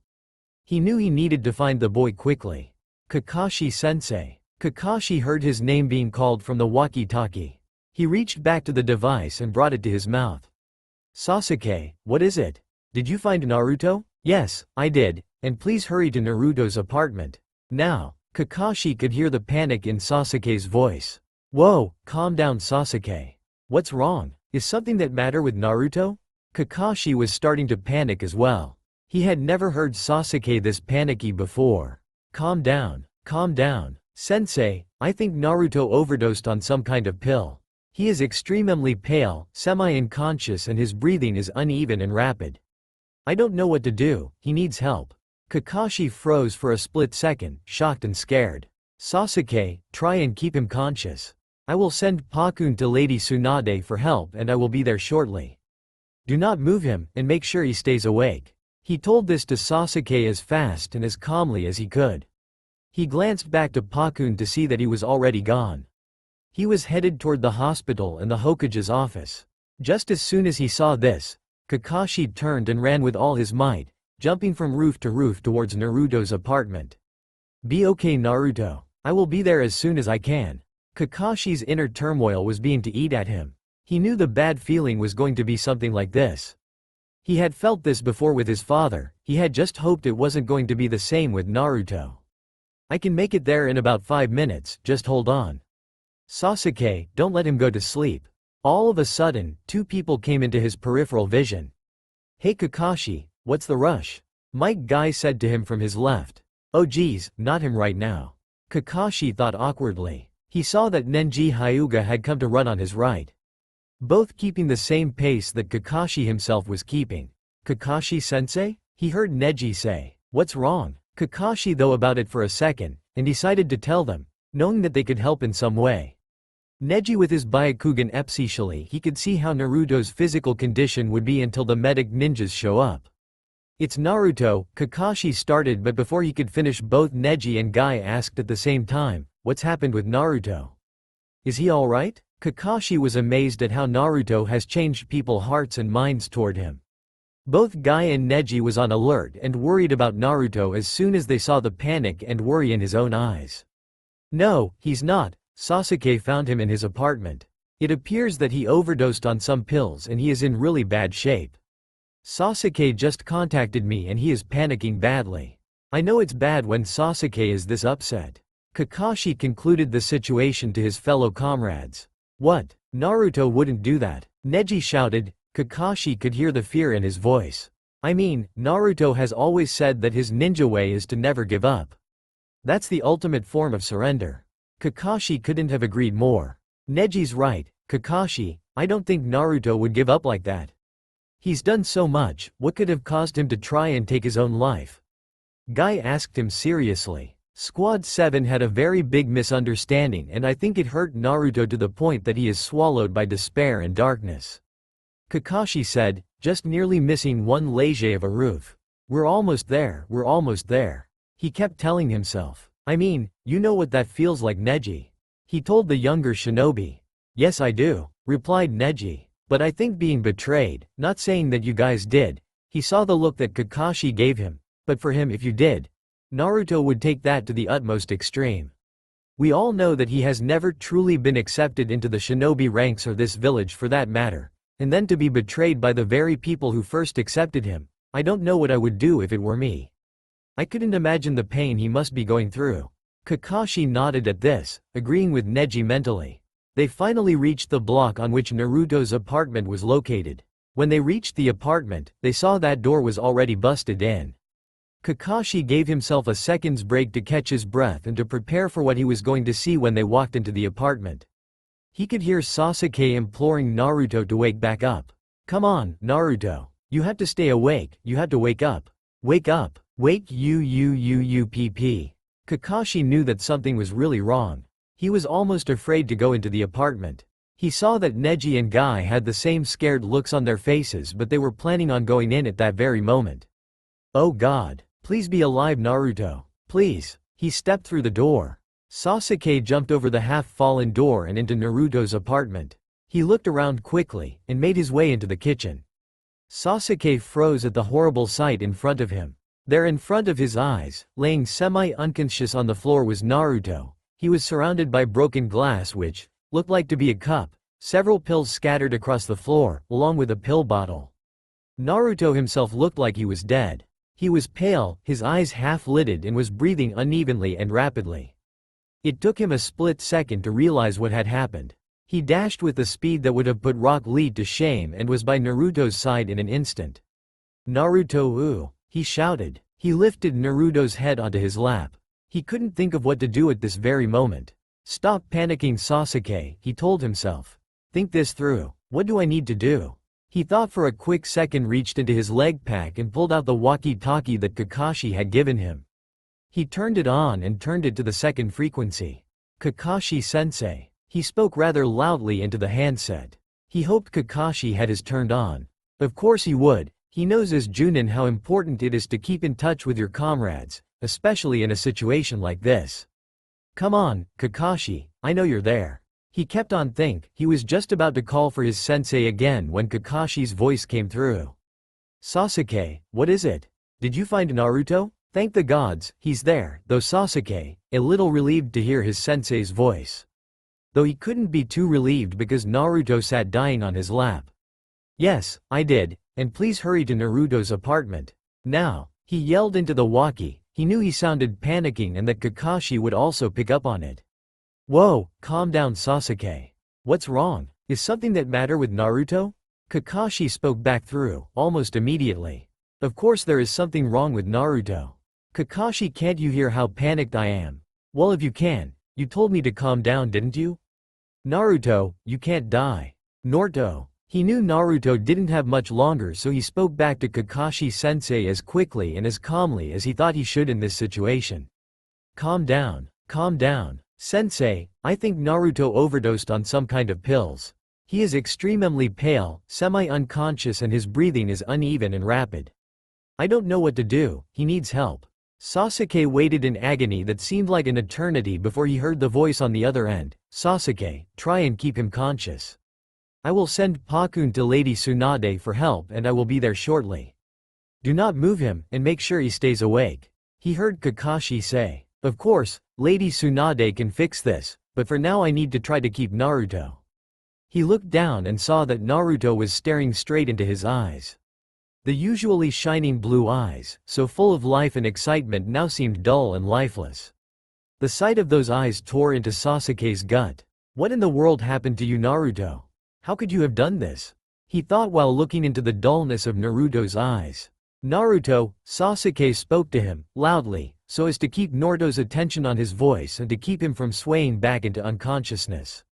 Speaker 1: He knew he needed to find the boy quickly. Kakashi-sensei. Kakashi heard his name being called from the walkie-talkie. He reached back to the device and brought it to his mouth. Sasuke, what is it? Did you find Naruto? Yes, I did, and please hurry to Naruto's apartment. Now. Kakashi could hear the panic in Sasuke's voice. Whoa, calm down Sasuke. What's wrong? Is something that matter with Naruto? Kakashi was starting to panic as well. He had never heard Sasuke this panicky before. Calm down, sensei, I think Naruto overdosed on some kind of pill. He is extremely pale, semi-unconscious and his breathing is uneven and rapid. I don't know what to do, he needs help. Kakashi froze for a split second, shocked and scared. Sasuke, try and keep him conscious. I will send Pakun to Lady Tsunade for help and I will be there shortly. Do not move him, and make sure he stays awake. He told this to Sasuke as fast and as calmly as he could. He glanced back to Pakun to see that he was already gone. He was headed toward the hospital and the Hokage's office. Just as soon as he saw this, Kakashi turned and ran with all his might, jumping from roof to roof towards Naruto's apartment. Be okay Naruto. I will be there as soon as I can. Kakashi's inner turmoil was being to eat at him. He knew the bad feeling was going to be something like this. He had felt this before with his father, he had just hoped it wasn't going to be the same with Naruto. I can make it there in about 5 minutes, just hold on. Sasuke, don't let him go to sleep. All of a sudden, 2 people came into his peripheral vision. Hey Kakashi, what's the rush? Mike Guy said to him from his left. Oh geez, not him right now. Kakashi thought awkwardly. He saw that Nenji Hyuga had come to run on his right. Both keeping the same pace that Kakashi himself was keeping. Kakashi-sensei? He heard Neji say. What's wrong? Kakashi thought about it for a second, and decided to tell them, knowing that they could help in some way. Neji with his Byakugan especially he could see how Naruto's physical condition would be until the medic ninjas show up. It's Naruto, Kakashi started but before he could finish both Neji and Guy asked at the same time, what's happened with Naruto? Is he alright? Kakashi was amazed at how Naruto has changed people's hearts and minds toward him. Both Guy and Neji was on alert and worried about Naruto as soon as they saw the panic and worry in his own eyes. No, he's not. Sasuke found him in his apartment. It appears that he overdosed on some pills and he is in really bad shape. Sasuke just contacted me and he is panicking badly. I know it's bad when Sasuke is this upset. Kakashi concluded the situation to his fellow comrades. What? Naruto wouldn't do that. Neji shouted. Kakashi could hear the fear in his voice. I mean, Naruto has always said that his ninja way is to never give up. That's the ultimate form of surrender. Kakashi couldn't have agreed more. Neji's right, Kakashi, I don't think Naruto would give up like that. He's done so much, what could have caused him to try and take his own life? Guy asked him seriously. Squad 7 had a very big misunderstanding and I think it hurt Naruto to the point that he is swallowed by despair and darkness. Kakashi said, just nearly missing one laje of a roof. We're almost there, we're almost there. He kept telling himself. I mean, you know what that feels like Neji. He told the younger shinobi. Yes I do, replied Neji. But I think being betrayed, not saying that you guys did. He saw the look that Kakashi gave him. But for him, if you did, Naruto would take that to the utmost extreme. We all know that he has never truly been accepted into the shinobi ranks or this village for that matter, and then to be betrayed by the very people who first accepted him. I don't know what I would do if it were me. I couldn't imagine the pain he must be going through. Kakashi nodded at this, agreeing with Neji mentally. They finally reached the block on which Naruto's apartment was located. When they reached the apartment, they saw that door was already busted in. Kakashi gave himself a second's break to catch his breath and to prepare for what he was going to see when they walked into the apartment. He could hear Sasuke imploring Naruto to wake back up. Come on, Naruto. You have to stay awake, you have to wake up. Wake up. Wake up. Kakashi knew that something was really wrong. He was almost afraid to go into the apartment. He saw that Neji and Guy had the same scared looks on their faces, but they were planning on going in at that very moment. Oh God. Please be alive, Naruto. Please. He stepped through the door. Sasuke jumped over the half-fallen door and into Naruto's apartment. He looked around quickly and made his way into the kitchen. Sasuke froze at the horrible sight in front of him. There in front of his eyes, laying semi-unconscious on the floor, was Naruto. He was surrounded by broken glass which looked like to be a cup, several pills scattered across the floor, along with a pill bottle. Naruto himself looked like he was dead. He was pale, his eyes half-lidded, and was breathing unevenly and rapidly. It took him a split second to realize what had happened. He dashed with the speed that would have put Rock Lee to shame and was by Naruto's side in an instant. Naruto, ooh, he shouted. He lifted Naruto's head onto his lap. He couldn't think of what to do at this very moment. Stop panicking, Sasuke, he told himself. Think this through. What do I need to do? He thought for a quick second, reached into his leg pack and pulled out the walkie-talkie that Kakashi had given him. He turned it on and turned it to the second frequency. Kakashi-sensei. He spoke rather loudly into the handset. He hoped Kakashi had his turned on. Of course he would. He knows as Junin how important it is to keep in touch with your comrades, especially in a situation like this. Come on, Kakashi, I know you're there. He kept on thinking. He was just about to call for his sensei again when Kakashi's voice came through. Sasuke, what is it? Did you find Naruto? Thank the gods, he's there, though Sasuke, a little relieved to hear his sensei's voice. Though he couldn't be too relieved because Naruto sat dying on his lap. Yes, I did, and please hurry to Naruto's apartment. Now, he yelled into the walkie. He knew he sounded panicking and that Kakashi would also pick up on it. Whoa, calm down, Sasuke. What's wrong? Is something that matter with Naruto? Kakashi spoke back through, almost immediately. Of course there is something wrong with Naruto. Kakashi, can't you hear how panicked I am? Well, if you can, you told me to calm down, didn't you? Naruto, you can't die. Naruto. He knew Naruto didn't have much longer, so he spoke back to Kakashi-sensei as quickly and as calmly as he thought he should in this situation. Calm down. Calm down. Sensei, I think Naruto overdosed on some kind of pills. He is extremely pale, semi-unconscious, and his breathing is uneven and rapid. I don't know what to do, he needs help. Sasuke waited in agony that seemed like an eternity before he heard the voice on the other end. Sasuke, try and keep him conscious. I will send Pakun to Lady Tsunade for help and I will be there shortly. Do not move him, and make sure he stays awake. He heard Kakashi say. Of course, Lady Tsunade can fix this, but for now I need to try to keep Naruto. He looked down and saw that Naruto was staring straight into his eyes. The usually shining blue eyes, so full of life and excitement, now seemed dull and lifeless. The sight of those eyes tore into Sasuke's gut. What in the world happened to you, Naruto? How could you have done this? He thought while looking into the dullness of Naruto's eyes. Naruto, Sasuke spoke to him, loudly, so as to keep Naruto's attention on his voice and to keep him from swaying back into unconsciousness.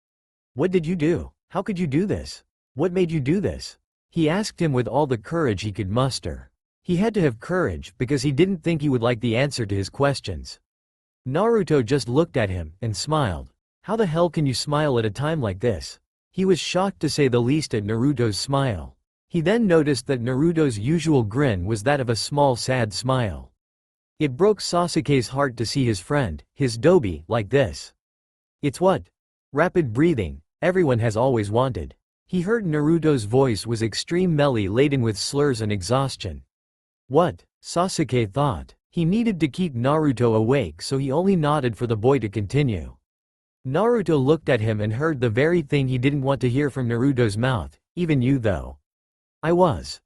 Speaker 1: What did you do? How could you do this? What made you do this? He asked him with all the courage he could muster. He had to have courage because he didn't think he would like the answer to his questions. Naruto just looked at him and smiled. How the hell can you smile at a time like this? He was shocked to say the least at Naruto's smile. He then noticed that Naruto's usual grin was that of a small sad smile. It broke Sasuke's heart to see his friend, his dobi, like this. It's what? Rapid breathing, everyone has always wanted. He heard Naruto's voice was extreme melly, laden with slurs and exhaustion. What? Sasuke thought. He needed to keep Naruto awake, so he only nodded for the boy to continue. Naruto looked at him and heard the very thing he didn't want to hear from Naruto's mouth. Even you though. I was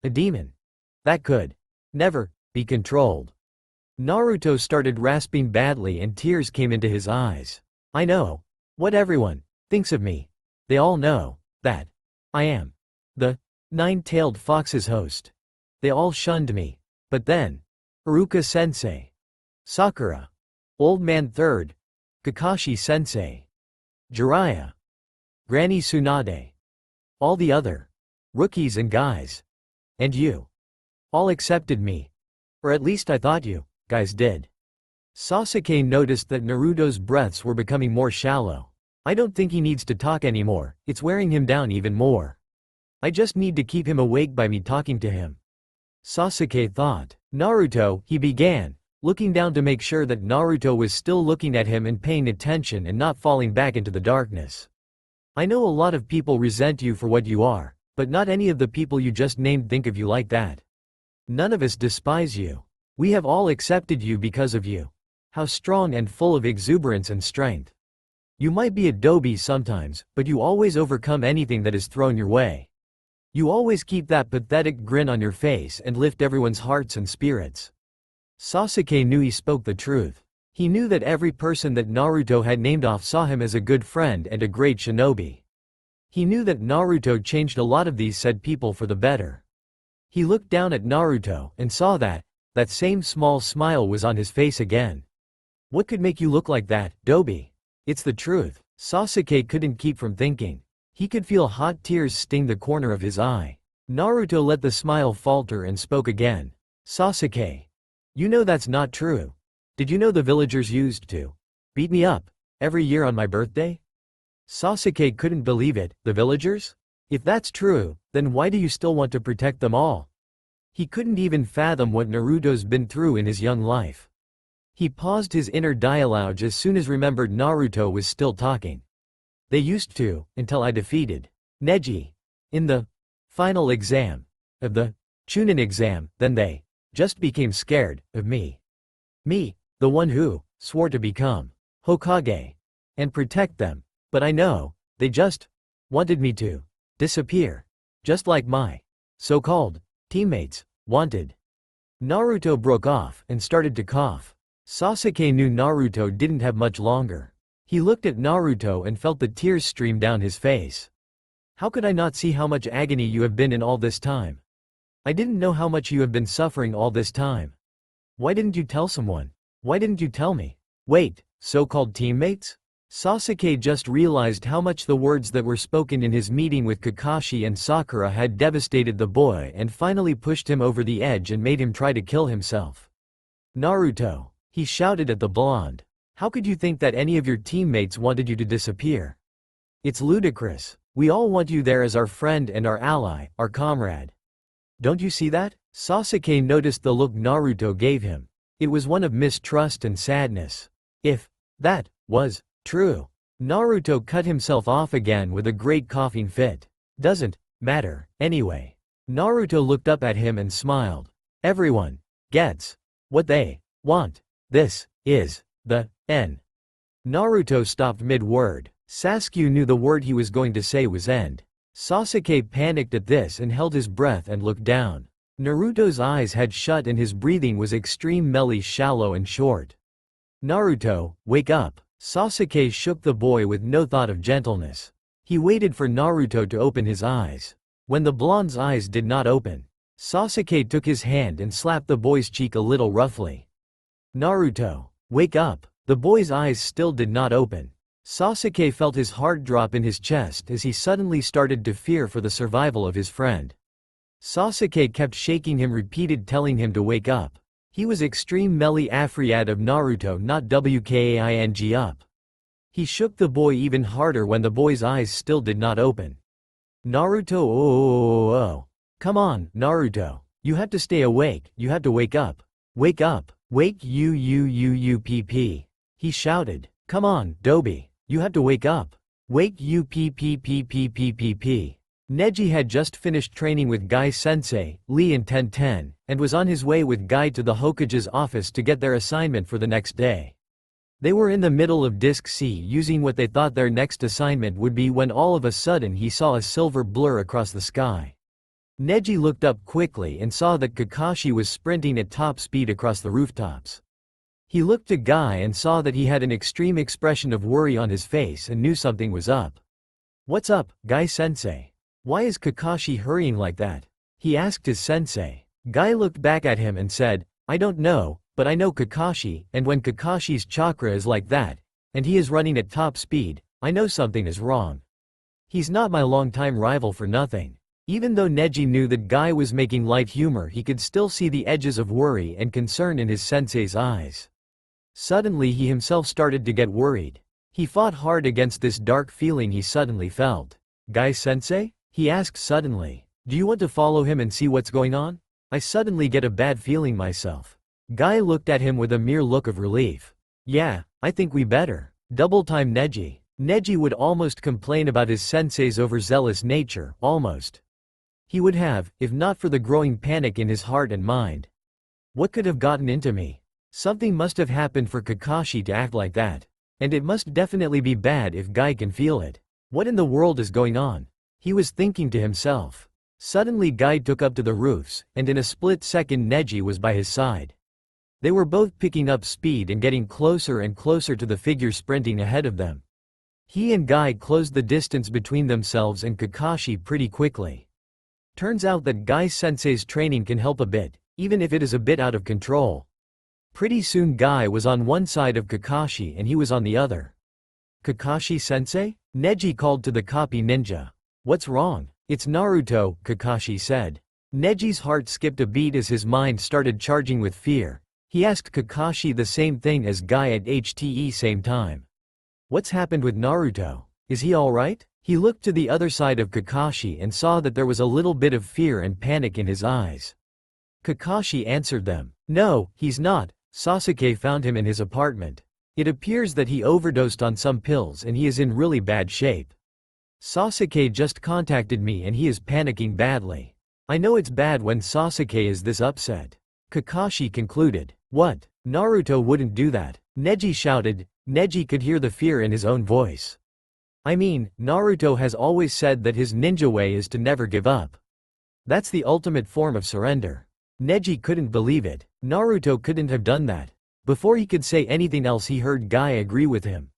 Speaker 1: a demon. That could never be controlled. Naruto started rasping badly and tears came into his eyes. I know what everyone thinks of me. They all know that I am the nine-tailed fox's host. They all shunned me. But then, Iruka-sensei, Sakura, Old Man Third, Kakashi-sensei, Jiraiya, Granny Tsunade, all the other rookies and guys, and you, all accepted me. Or at least I thought you guys did. Sasuke noticed that Naruto's breaths were becoming more shallow. I don't think he needs to talk anymore, it's wearing him down even more. I just need to keep him awake by me talking to him. Sasuke thought. Naruto, he began, looking down to make sure that Naruto was still looking at him and paying attention and not falling back into the darkness. I know a lot of people resent you for what you are, but not any of the people you just named think of you like that. None of us despise you. We have all accepted you because of you. How strong and full of exuberance and strength. You might be a doby sometimes, but you always overcome anything that is thrown your way. You always keep that pathetic grin on your face and lift everyone's hearts and spirits. Sasuke knew he spoke the truth. He knew that every person that Naruto had named off saw him as a good friend and a great shinobi. He knew that Naruto changed a lot of these said people for the better. He looked down at Naruto and saw that same small smile was on his face again. What could make you look like that, Dobi? It's the truth. Sasuke couldn't keep from thinking. He could feel hot tears sting the corner of his eye. Naruto let the smile falter and spoke again. Sasuke. You know that's not true. Did you know the villagers used to beat me up every year on my birthday? Sasuke couldn't believe it. The villagers? If that's true, then why do you still want to protect them all? He couldn't even fathom what Naruto's been through in his young life. He paused his inner dialogue as soon as remembered Naruto was still talking. They used to, until I defeated Neji in the final exam of the Chunin exam, then they just became scared of me. Me, the one who swore to become Hokage and protect them. But I know, they just wanted me to disappear, just like my so-called teammates wanted. Naruto broke off and started to cough. Sasuke knew Naruto didn't have much longer. He looked at Naruto and felt the tears stream down his face. How could I not see how much agony you have been in all this time? I didn't know how much you have been suffering all this time. Why didn't you tell someone? Why didn't you tell me? Wait, so-called teammates? Sasuke just realized how much the words that were spoken in his meeting with Kakashi and Sakura had devastated the boy and finally pushed him over the edge and made him try to kill himself. Naruto, he shouted at the blonde. How could you think that any of your teammates wanted you to disappear? It's ludicrous. We all want you there as our friend and our ally, our comrade. Don't you see that? Sasuke noticed the look Naruto gave him. It was one of mistrust and sadness. If that was true, Naruto cut himself off again with a great coughing fit. Doesn't matter, anyway. Naruto looked up at him and smiled. Everyone gets what they want. This is the end. Naruto stopped mid-word. Sasuke knew the word he was going to say was end. Sasuke panicked at this and held his breath and looked down. Naruto's eyes had shut and his breathing was extremely shallow and short. Naruto, wake up. Sasuke shook the boy with no thought of gentleness. He waited for Naruto to open his eyes. When the blonde's eyes did not open, Sasuke took his hand and slapped the boy's cheek a little roughly. Naruto, wake up. The boy's eyes still did not open. Sasuke felt his heart drop in his chest as he suddenly started to fear for the survival of his friend. Sasuke kept shaking him telling him to wake up. He was extremely afraid of Naruto not waking up. He shook the boy even harder when the boy's eyes still did not open. Naruto, oh. Come on, Naruto. You have to stay awake, you have to wake up. Wake up, wake up. He shouted. Come on, Dobi. You have to wake up. Wake up. Neji had just finished training with Guy-sensei, Lee and Ten, and was on his way with Guy to the Hokage's office to get their assignment for the next day. They were in the middle of Disc C using what they thought their next assignment would be when all of a sudden he saw a silver blur across the sky. Neji looked up quickly and saw that Kakashi was sprinting at top speed across the rooftops. He looked to Guy and saw that he had an extreme expression of worry on his face and knew something was up. "What's up, Guy-sensei? Why is Kakashi hurrying like that?" he asked his sensei. Guy looked back at him and said, "I don't know, but I know Kakashi, and when Kakashi's chakra is like that, and he is running at top speed, I know something is wrong. He's not my longtime rival for nothing." Even though Neji knew that Guy was making light humor, he could still see the edges of worry and concern in his sensei's eyes. Suddenly he himself started to get worried. He fought hard against this dark feeling he suddenly felt. "Guy-sensei?" he asked suddenly. "Do you want to follow him and see what's going on? I suddenly get a bad feeling myself." Guy looked at him with a mere look of relief. "Yeah, I think we better." Double-time Neji. Neji would almost complain about his sensei's overzealous nature, almost. He would have, if not for the growing panic in his heart and mind. What could have gotten into me? Something must have happened for Kakashi to act like that. And it must definitely be bad if Guy can feel it. What in the world is going on? He was thinking to himself. Suddenly Guy took up to the roofs, and in a split second Neji was by his side. They were both picking up speed and getting closer and closer to the figure sprinting ahead of them. He and Guy closed the distance between themselves and Kakashi pretty quickly. Turns out that Guy-sensei's training can help a bit, even if it is a bit out of control. Pretty soon Guy was on one side of Kakashi and he was on the other. "Kakashi-sensei?" Neji called to the copy ninja. "What's wrong?" "It's Naruto," Kakashi said. Neji's heart skipped a beat as his mind started charging with fear. He asked Kakashi the same thing as Guy at HTE same time. "What's happened with Naruto? Is he alright?" He looked to the other side of Kakashi and saw that there was a little bit of fear and panic in his eyes. Kakashi answered them. "No, he's not. Sasuke found him in his apartment. It appears that he overdosed on some pills and he is in really bad shape. Sasuke just contacted me and he is panicking badly. I know it's bad when Sasuke is this upset." Kakashi concluded. "What? Naruto wouldn't do that," Neji shouted. Neji could hear the fear in his own voice. "I mean, Naruto has always said that his ninja way is to never give up. That's the ultimate form of surrender." Neji couldn't believe it. Naruto couldn't have done that. Before he could say anything else he heard Guy agree with him.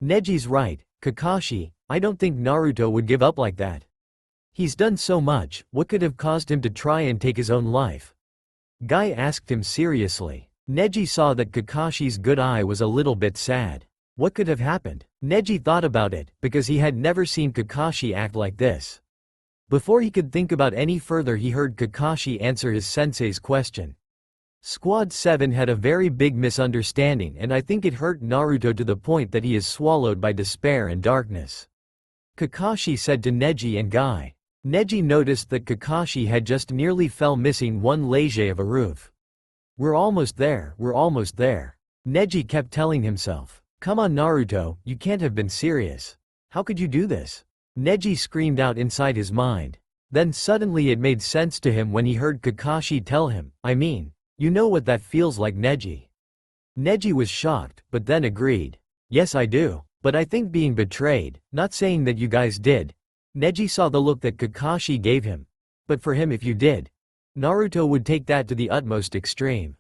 Speaker 1: "Neji's right, Kakashi, I don't think Naruto would give up like that. He's done so much, what could have caused him to try and take his own life?" Guy asked him seriously. Neji saw that Kakashi's good eye was a little bit sad. What could have happened? Neji thought about it, because he had never seen Kakashi act like this. Before he could think about any further he heard Kakashi answer his sensei's question. "Squad 7 had a very big misunderstanding and I think it hurt Naruto to the point that he is swallowed by despair and darkness," Kakashi said to Neji and Guy. Neji noticed that Kakashi had just nearly fell missing one laje of a roof. We're almost there," Neji kept telling himself. "Come on Naruto, you can't have been serious. How could you do this?" Neji screamed out inside his mind. Then suddenly it made sense to him when he heard Kakashi tell him, "I mean, you know what that feels like, Neji." Neji was shocked, but then agreed. "Yes I do. But I think being betrayed, not saying that you guys did." Neji saw the look that Kakashi gave him. "But for him if you did, Naruto would take that to the utmost extreme.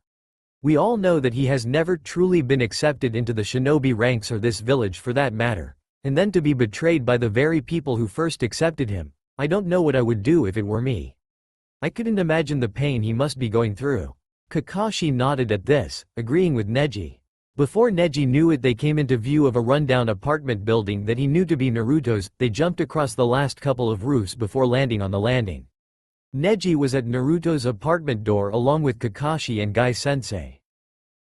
Speaker 1: We all know that he has never truly been accepted into the shinobi ranks or this village for that matter, and then to be betrayed by the very people who first accepted him, I don't know what I would do if it were me. I couldn't imagine the pain he must be going through." Kakashi nodded at this, agreeing with Neji. Before Neji knew it they came into view of a rundown apartment building that he knew to be Naruto's. They jumped across the last couple of roofs before landing on the landing. Neji was at Naruto's apartment door along with Kakashi and Guy-sensei.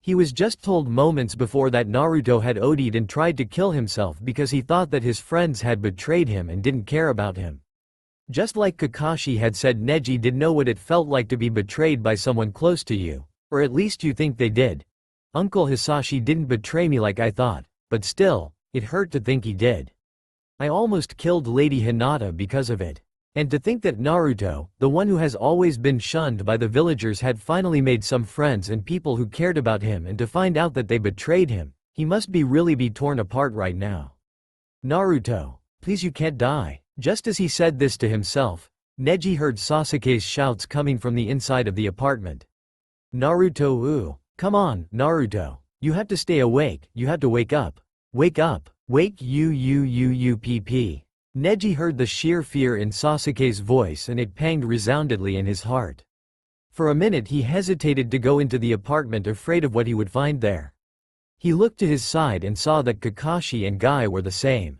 Speaker 1: He was just told moments before that Naruto had OD'd and tried to kill himself because he thought that his friends had betrayed him and didn't care about him. Just like Kakashi had said, Neji did know what it felt like to be betrayed by someone close to you, or at least you think they did. "Uncle Hisashi didn't betray me like I thought, but still, it hurt to think he did. I almost killed Lady Hinata because of it." And to think that Naruto, the one who has always been shunned by the villagers, had finally made some friends and people who cared about him, and to find out that they betrayed him, he must really be torn apart right now. Naruto, please, you can't die. Just as he said this to himself, Neji heard Sasuke's shouts coming from the inside of the apartment. Naruto, ooh, come on, Naruto. You have to stay awake, you have to wake up. Wake up, wake pp. Neji heard the sheer fear in Sasuke's voice, and it panged resoundingly in his heart. For a minute he hesitated to go into the apartment, afraid of what he would find there. He looked to his side and saw that Kakashi and Guy were the same.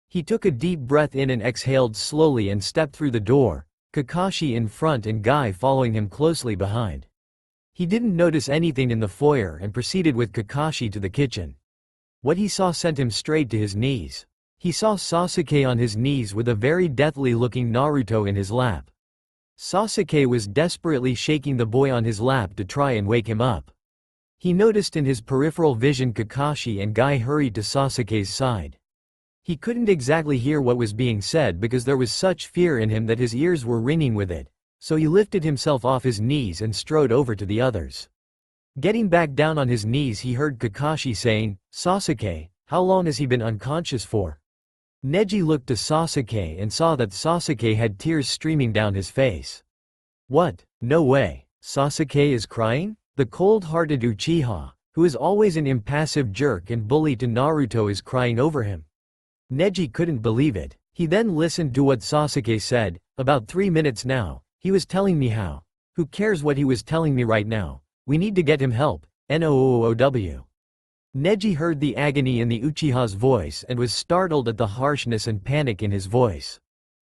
Speaker 1: He took a deep breath in and exhaled slowly and stepped through the door, Kakashi in front and Guy following him closely behind. He didn't notice anything in the foyer and proceeded with Kakashi to the kitchen. What he saw sent him straight to his knees. He saw Sasuke on his knees with a very deathly-looking Naruto in his lap. Sasuke was desperately shaking the boy on his lap to try and wake him up. He noticed in his peripheral vision Kakashi and Guy hurried to Sasuke's side. He couldn't exactly hear what was being said because there was such fear in him that his ears were ringing with it, so he lifted himself off his knees and strode over to the others. Getting back down on his knees, he heard Kakashi saying, "Sasuke, how long has he been unconscious for?" Neji looked to Sasuke and saw that Sasuke had tears streaming down his face. What? No way. Sasuke is crying? The cold-hearted Uchiha, who is always an impassive jerk and bully to Naruto, is crying over him. Neji couldn't believe it. He then listened to what Sasuke said. About 3 minutes now, he was telling me how. Who cares what he was telling me right now? We need to get him help. NOOOW. Neji heard the agony in the Uchiha's voice and was startled at the harshness and panic in his voice.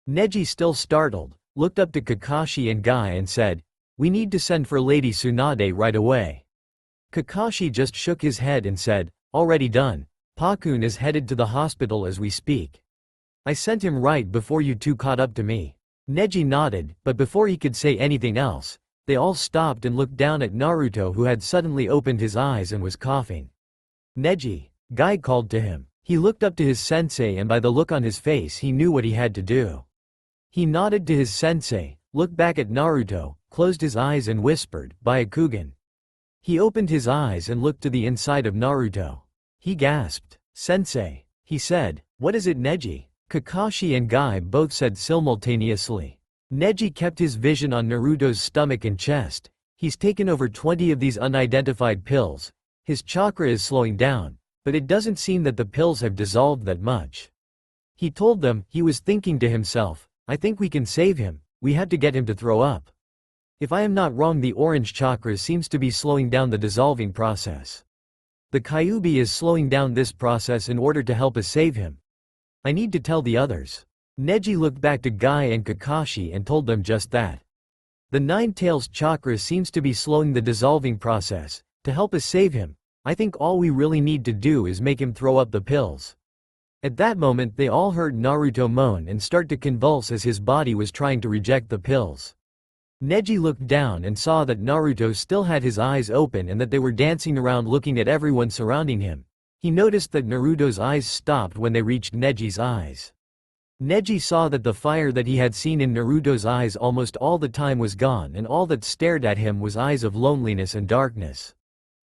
Speaker 1: Neji, still startled, looked up to Kakashi and Guy and said, "We need to send for Lady Tsunade right away." Kakashi just shook his head and said, "Already done. Pakun is headed to the hospital as we speak. I sent him right before you two caught up to me." Neji nodded, but before he could say anything else, they all stopped and looked down at Naruto, who had suddenly opened his eyes and was coughing. "Neji," Guy called to him. He looked up to his sensei, and by the look on his face he knew what he had to do. He nodded to his sensei, looked back at Naruto, closed his eyes and whispered, "Byakugan." He opened his eyes and looked to the inside of Naruto. He gasped. "Sensei," he said. "What is it, Neji?" Kakashi and Guy both said simultaneously. Neji kept his vision on Naruto's stomach and chest. He's taken over 20 of these unidentified pills. His chakra is slowing down, but it doesn't seem that the pills have dissolved that much. He told them. He was thinking to himself, "I think we can save him. We have to get him to throw up." If I am not wrong, the orange chakra seems to be slowing down the dissolving process. The Kyuubi is slowing down this process in order to help us save him. I need to tell the others. Neji looked back to Guy and Kakashi and told them just that. The Nine Tails chakra seems to be slowing the dissolving process. To help us save him, I think all we really need to do is make him throw up the pills. At that moment they all heard Naruto moan and start to convulse as his body was trying to reject the pills. Neji looked down and saw that Naruto still had his eyes open and that they were dancing around looking at everyone surrounding him. He noticed that Naruto's eyes stopped when they reached Neji's eyes. Neji saw that the fire that he had seen in Naruto's eyes almost all the time was gone, and all that stared at him was eyes of loneliness and darkness.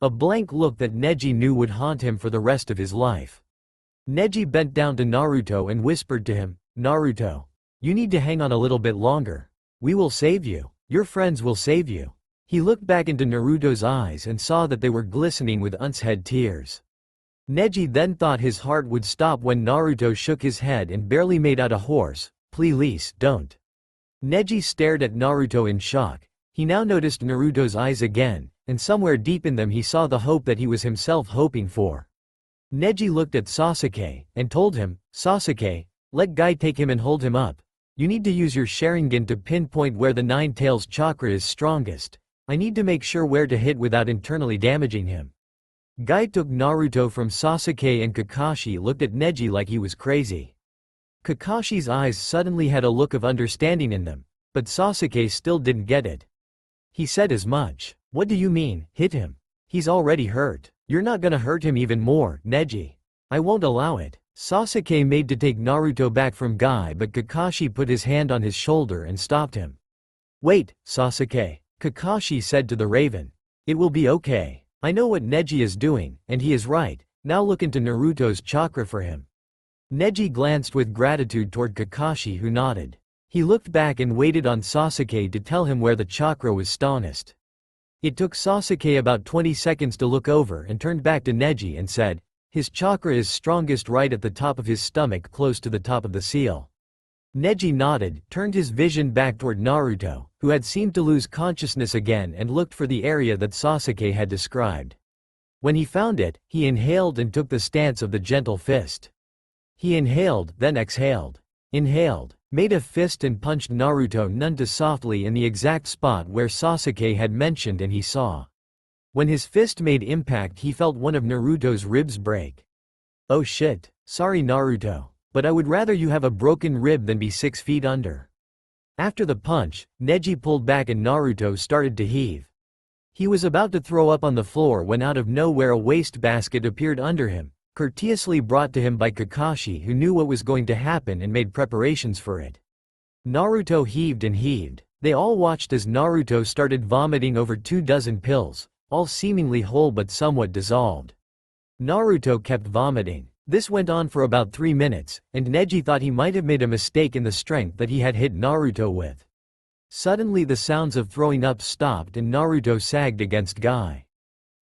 Speaker 1: A blank look that Neji knew would haunt him for the rest of his life. Neji bent down to Naruto and whispered to him, "Naruto, you need to hang on a little bit longer. We will save you. Your friends will save you." He looked back into Naruto's eyes and saw that they were glistening with unhed tears. Neji then thought his heart would stop when Naruto shook his head and barely made out a hoarse, "Please, don't." Neji stared at Naruto in shock. He now noticed Naruto's eyes again, and somewhere deep in them he saw the hope that he was himself hoping for. Neji looked at Sasuke, and told him, "Sasuke, let Guy take him and hold him up. You need to use your Sharingan to pinpoint where the Nine Tails chakra is strongest. I need to make sure where to hit without internally damaging him." Guy took Naruto from Sasuke, and Kakashi looked at Neji like he was crazy. Kakashi's eyes suddenly had a look of understanding in them, but Sasuke still didn't get it. He said as much. "What do you mean, hit him? He's already hurt. You're not gonna hurt him even more, Neji. I won't allow it." Sasuke made to take Naruto back from Guy, but Kakashi put his hand on his shoulder and stopped him. "Wait, Sasuke," Kakashi said to the Raven. "It will be okay. I know what Neji is doing, and he is right. Now look into Naruto's chakra for him." Neji glanced with gratitude toward Kakashi, who nodded. He looked back and waited on Sasuke to tell him where the chakra was strongest. It took Sasuke about 20 seconds to look over and turned back to Neji and said, "His chakra is strongest right at the top of his stomach, close to the top of the seal." Neji nodded, turned his vision back toward Naruto, who had seemed to lose consciousness again, and looked for the area that Sasuke had described. When he found it, he inhaled and took the stance of the gentle fist. He inhaled, then exhaled. Inhaled, made a fist and punched Naruto nunta softly in the exact spot where Sasuke had mentioned, and he saw. When his fist made impact, he felt one of Naruto's ribs break. "Oh shit, sorry Naruto, but I would rather you have a broken rib than be 6 feet under." After the punch, Neji pulled back and Naruto started to heave. He was about to throw up on the floor when out of nowhere a wastebasket appeared under him, courteously brought to him by Kakashi, who knew what was going to happen and made preparations for it. Naruto heaved and heaved. They all watched as Naruto started vomiting over 24 pills, all seemingly whole but somewhat dissolved. Naruto kept vomiting. This went on for about 3 minutes, and Neji thought he might have made a mistake in the strength that he had hit Naruto with. Suddenly the sounds of throwing up stopped and Naruto sagged against Guy.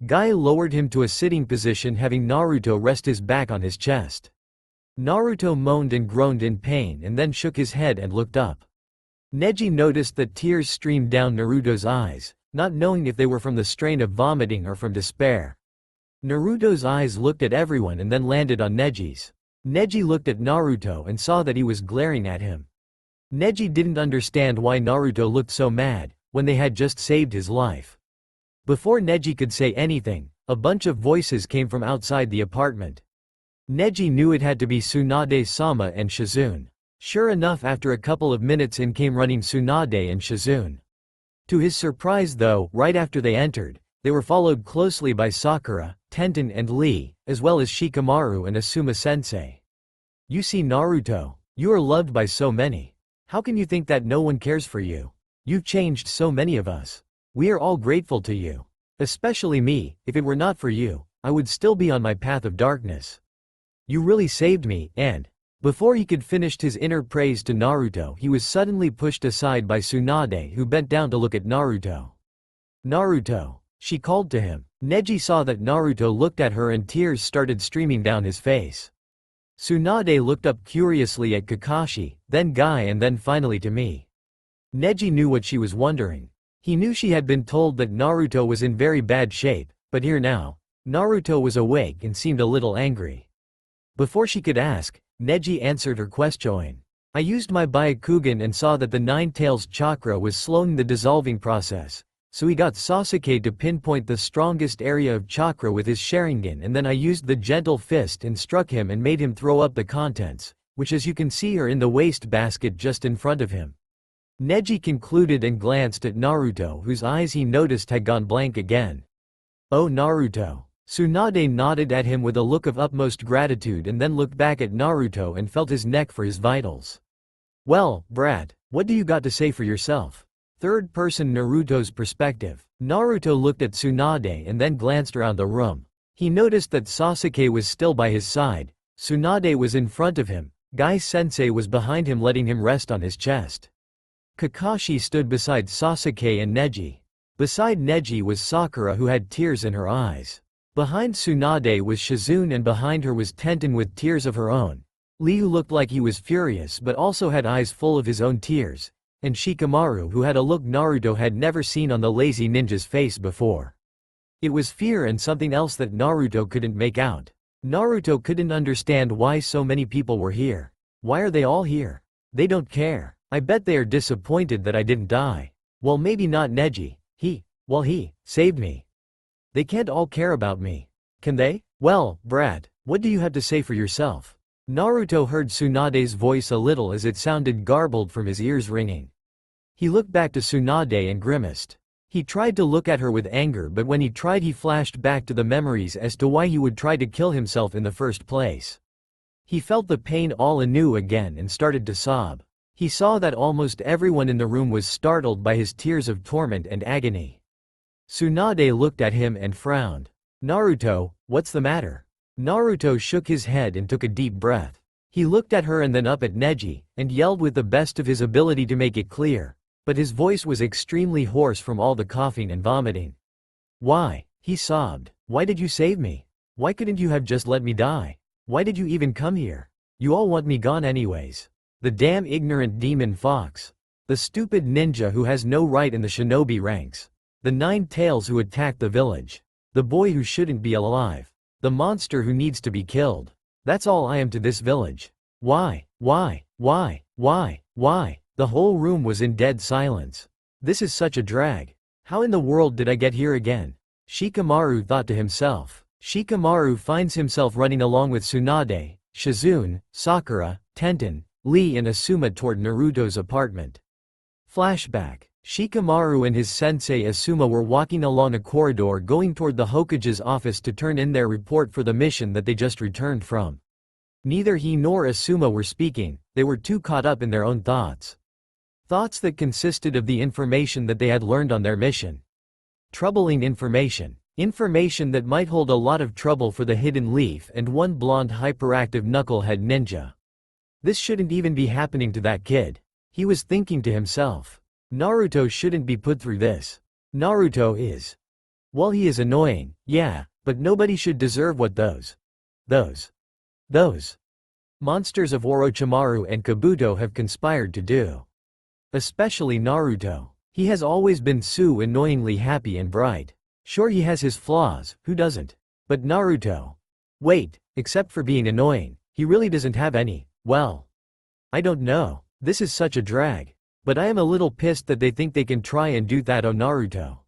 Speaker 1: Guy lowered him to a sitting position, having Naruto rest his back on his chest. Naruto moaned and groaned in pain and then shook his head and looked up. Neji noticed that tears streamed down Naruto's eyes, not knowing if they were from the strain of vomiting or from despair. Naruto's eyes looked at everyone and then landed on Neji's. Neji looked at Naruto and saw that he was glaring at him. Neji didn't understand why Naruto looked so mad, when they had just saved his life. Before Neji could say anything, a bunch of voices came from outside the apartment. Neji knew it had to be Tsunade-sama and Shizune. Sure enough, after a couple of minutes in came running Tsunade and Shizune. To his surprise though, right after they entered, they were followed closely by Sakura, Tenten and Lee, as well as Shikamaru and Asuma-sensei. "You see Naruto, you are loved by so many. How can you think that no one cares for you? You've changed so many of us. We are all grateful to you. Especially me. If it were not for you, I would still be on my path of darkness. You really saved me." And before he could finish his inner praise to Naruto, he was suddenly pushed aside by Tsunade, who bent down to look at Naruto. "Naruto," she called to him. Neji saw that Naruto looked at her and tears started streaming down his face. Tsunade looked up curiously at Kakashi, then Guy, and then finally to me. Neji knew what she was wondering. He knew she had been told that Naruto was in very bad shape, but here now, Naruto was awake and seemed a little angry. Before she could ask, Neji answered her question. "I used my Byakugan and saw that the Nine Tails chakra was slowing the dissolving process, so he got Sasuke to pinpoint the strongest area of chakra with his Sharingan, and then I used the gentle fist and struck him and made him throw up the contents, which as you can see are in the waste basket just in front of him." Neji concluded and glanced at Naruto, whose eyes he noticed had gone blank again. "Oh Naruto." Tsunade nodded at him with a look of utmost gratitude and then looked back at Naruto and felt his neck for his vitals. "Well, brat, what do you got to say for yourself?" Third person Naruto's perspective. Naruto looked at Tsunade and then glanced around the room. He noticed that Sasuke was still by his side, Tsunade was in front of him, Guy-sensei was behind him letting him rest on his chest. Kakashi stood beside Sasuke and Neji. Beside Neji was Sakura, who had tears in her eyes. Behind Tsunade was Shizune and behind her was Tenten with tears of her own. Lee, who looked like he was furious but also had eyes full of his own tears, and Shikamaru, who had a look Naruto had never seen on the lazy ninja's face before. It was fear and something else that Naruto couldn't make out. Naruto couldn't understand why so many people were here. Why are they all here? They don't care. I bet they are disappointed that I didn't die. Well, maybe not Neji. He saved me. They can't all care about me. Can they? Well, brat, what do you have to say for yourself? Naruto heard Tsunade's voice a little as it sounded garbled from his ears ringing. He looked back to Tsunade and grimaced. He tried to look at her with anger, but when he tried he flashed back to the memories as to why he would try to kill himself in the first place. He felt the pain all anew again and started to sob. He saw that almost everyone in the room was startled by his tears of torment and agony. Tsunade looked at him and frowned. "Naruto, what's the matter?" Naruto shook his head and took a deep breath. He looked at her and then up at Neji, and yelled with the best of his ability to make it clear, but his voice was extremely hoarse from all the coughing and vomiting. "Why?" he sobbed. "Why did you save me? Why couldn't you have just let me die? Why did you even come here? You all want me gone anyways. The damn ignorant demon fox. The stupid ninja who has no right in the shinobi ranks. The 9 tails who attacked the village. The boy who shouldn't be alive. The monster who needs to be killed. That's all I am to this village. Why? The whole room was in dead silence. This is such a drag. How in the world did I get here again?" Shikamaru thought to himself. Shikamaru finds himself running along with Tsunade, Shizune, Sakura, Tenten, Lee and Asuma toward Naruto's apartment. Flashback. Shikamaru and his sensei Asuma were walking along a corridor going toward the Hokage's office to turn in their report for the mission that they just returned from. Neither he nor Asuma were speaking, they were too caught up in their own thoughts. Thoughts that consisted of the information that they had learned on their mission. Troubling information. Information that might hold a lot of trouble for the Hidden Leaf and one blonde hyperactive knucklehead ninja. This shouldn't even be happening to that kid. He was thinking to himself. Naruto shouldn't be put through this. Naruto is. Well, he is annoying, yeah, but nobody should deserve what those monsters of Orochimaru and Kabuto have conspired to do. Especially Naruto. He has always been so annoyingly happy and bright. Sure, he has his flaws, who doesn't? But Naruto. Wait, except for being annoying, he really doesn't have any. Well, I don't know. This is such a drag. But I am a little pissed that they think they can try and do that on Naruto.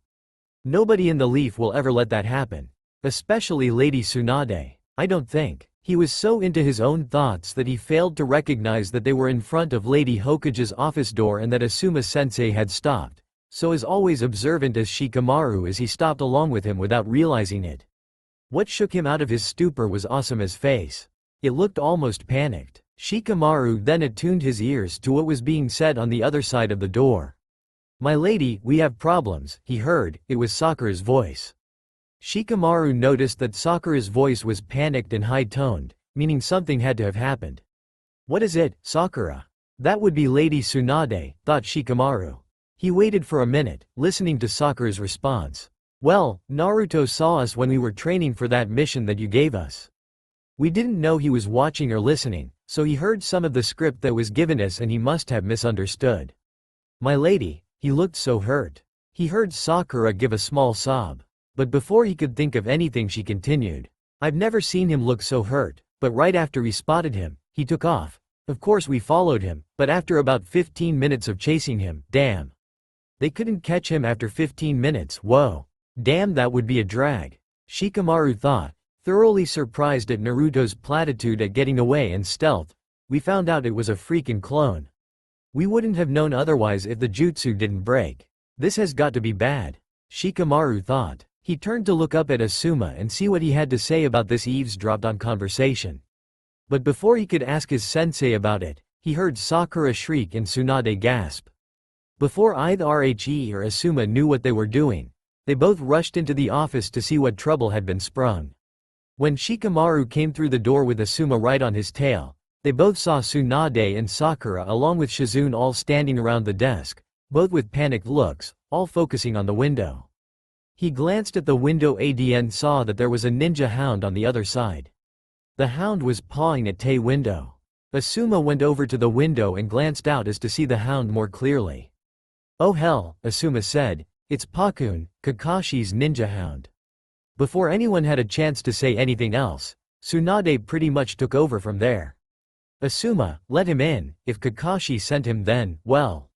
Speaker 1: Nobody in the Leaf will ever let that happen. Especially Lady Tsunade. I don't think. He was so into his own thoughts that he failed to recognize that they were in front of Lady Hokage's office door and that Asuma-sensei had stopped, so as always observant as Shikamaru as he stopped along with him without realizing it. What shook him out of his stupor was Asuma's face. It looked almost panicked. Shikamaru then attuned his ears to what was being said on the other side of the door. "My lady, we have problems," he heard. It was Sakura's voice. Shikamaru noticed that Sakura's voice was panicked and high-toned, meaning something had to have happened. "What is it, Sakura?" That would be Lady Tsunade, thought Shikamaru. He waited for a minute, listening to Sakura's response. "Well, Naruto saw us when we were training for that mission that you gave us. We didn't know he was watching or listening, so he heard some of the script that was given us and he must have misunderstood." "My lady," he looked so hurt. He heard Sakura give a small sob. But before he could think of anything she continued. "I've never seen him look so hurt, but right after we spotted him, he took off. Of course we followed him, but after about 15 minutes of chasing him, damn. They couldn't catch him after 15 minutes, whoa. Damn, that would be a drag." Shikamaru thought, thoroughly surprised at Naruto's platitude at getting away and stealth. "We found out it was a freaking clone. We wouldn't have known otherwise if the jutsu didn't break. This has got to be bad," Shikamaru thought. He turned to look up at Asuma and see what he had to say about this eavesdropped-on conversation. But before he could ask his sensei about it, he heard Sakura shriek and Tsunade gasp. Before either Rhe or Asuma knew what they were doing, they both rushed into the office to see what trouble had been sprung. When Shikamaru came through the door with Asuma right on his tail, they both saw Tsunade and Sakura along with Shizune all standing around the desk, both with panicked looks, all focusing on the window. He glanced at the window and saw that there was a ninja hound on the other side. The hound was pawing at Tei's window. Asuma went over to the window and glanced out as to see the hound more clearly. "Oh hell," Asuma said, "it's Pakun, Kakashi's ninja hound." Before anyone had a chance to say anything else, Tsunade pretty much took over from there. "Asuma, let him in. If Kakashi sent him then, well.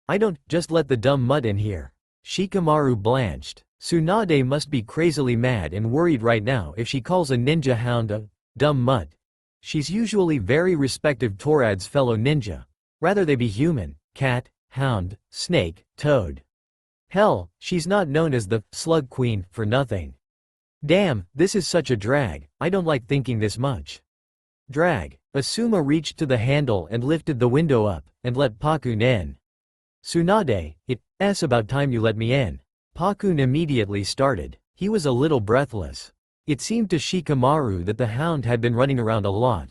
Speaker 1: I don't, just let the dumb mutt in here." Shikamaru blanched. Tsunade must be crazily mad and worried right now if she calls a ninja hound a dumb mutt. She's usually very respective Torad's fellow ninja. Rather they be human, cat, hound, snake, toad. Hell, she's not known as the slug queen for nothing. Damn, this is such a drag. I don't like thinking this much. Drag. Asuma reached to the handle and lifted the window up, and let Pakun in. "Tsunade, it's about time you let me in." Pakun immediately started. He was a little breathless. It seemed to Shikamaru that the hound had been running around a lot.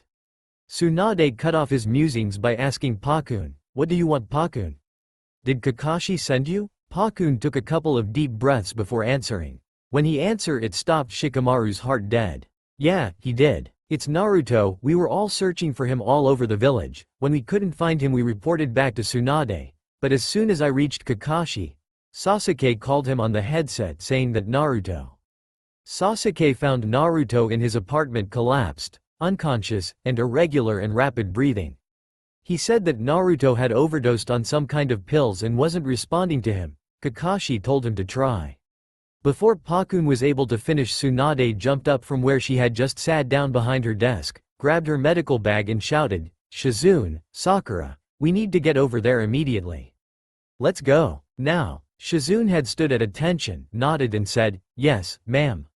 Speaker 1: Tsunade cut off his musings by asking Pakun, "What do you want, Pakun? Did Kakashi send you?" Pakun took a couple of deep breaths before answering. When he answered, it stopped Shikamaru's heart dead. "Yeah, he did. It's Naruto. We were all searching for him all over the village. When we couldn't find him, we reported back to Tsunade. But as soon as I reached Kakashi, Sasuke called him on the headset saying that Naruto." Sasuke found Naruto in his apartment collapsed, unconscious, and irregular and rapid breathing. He said that Naruto had overdosed on some kind of pills and wasn't responding to him. Kakashi told him to try. Before Pakun was able to finish, Tsunade jumped up from where she had just sat down behind her desk, grabbed her medical bag and shouted, "Shizune, Sakura, we need to get over there immediately. Let's go, now." Shizune had stood at attention, nodded and said, "Yes, ma'am."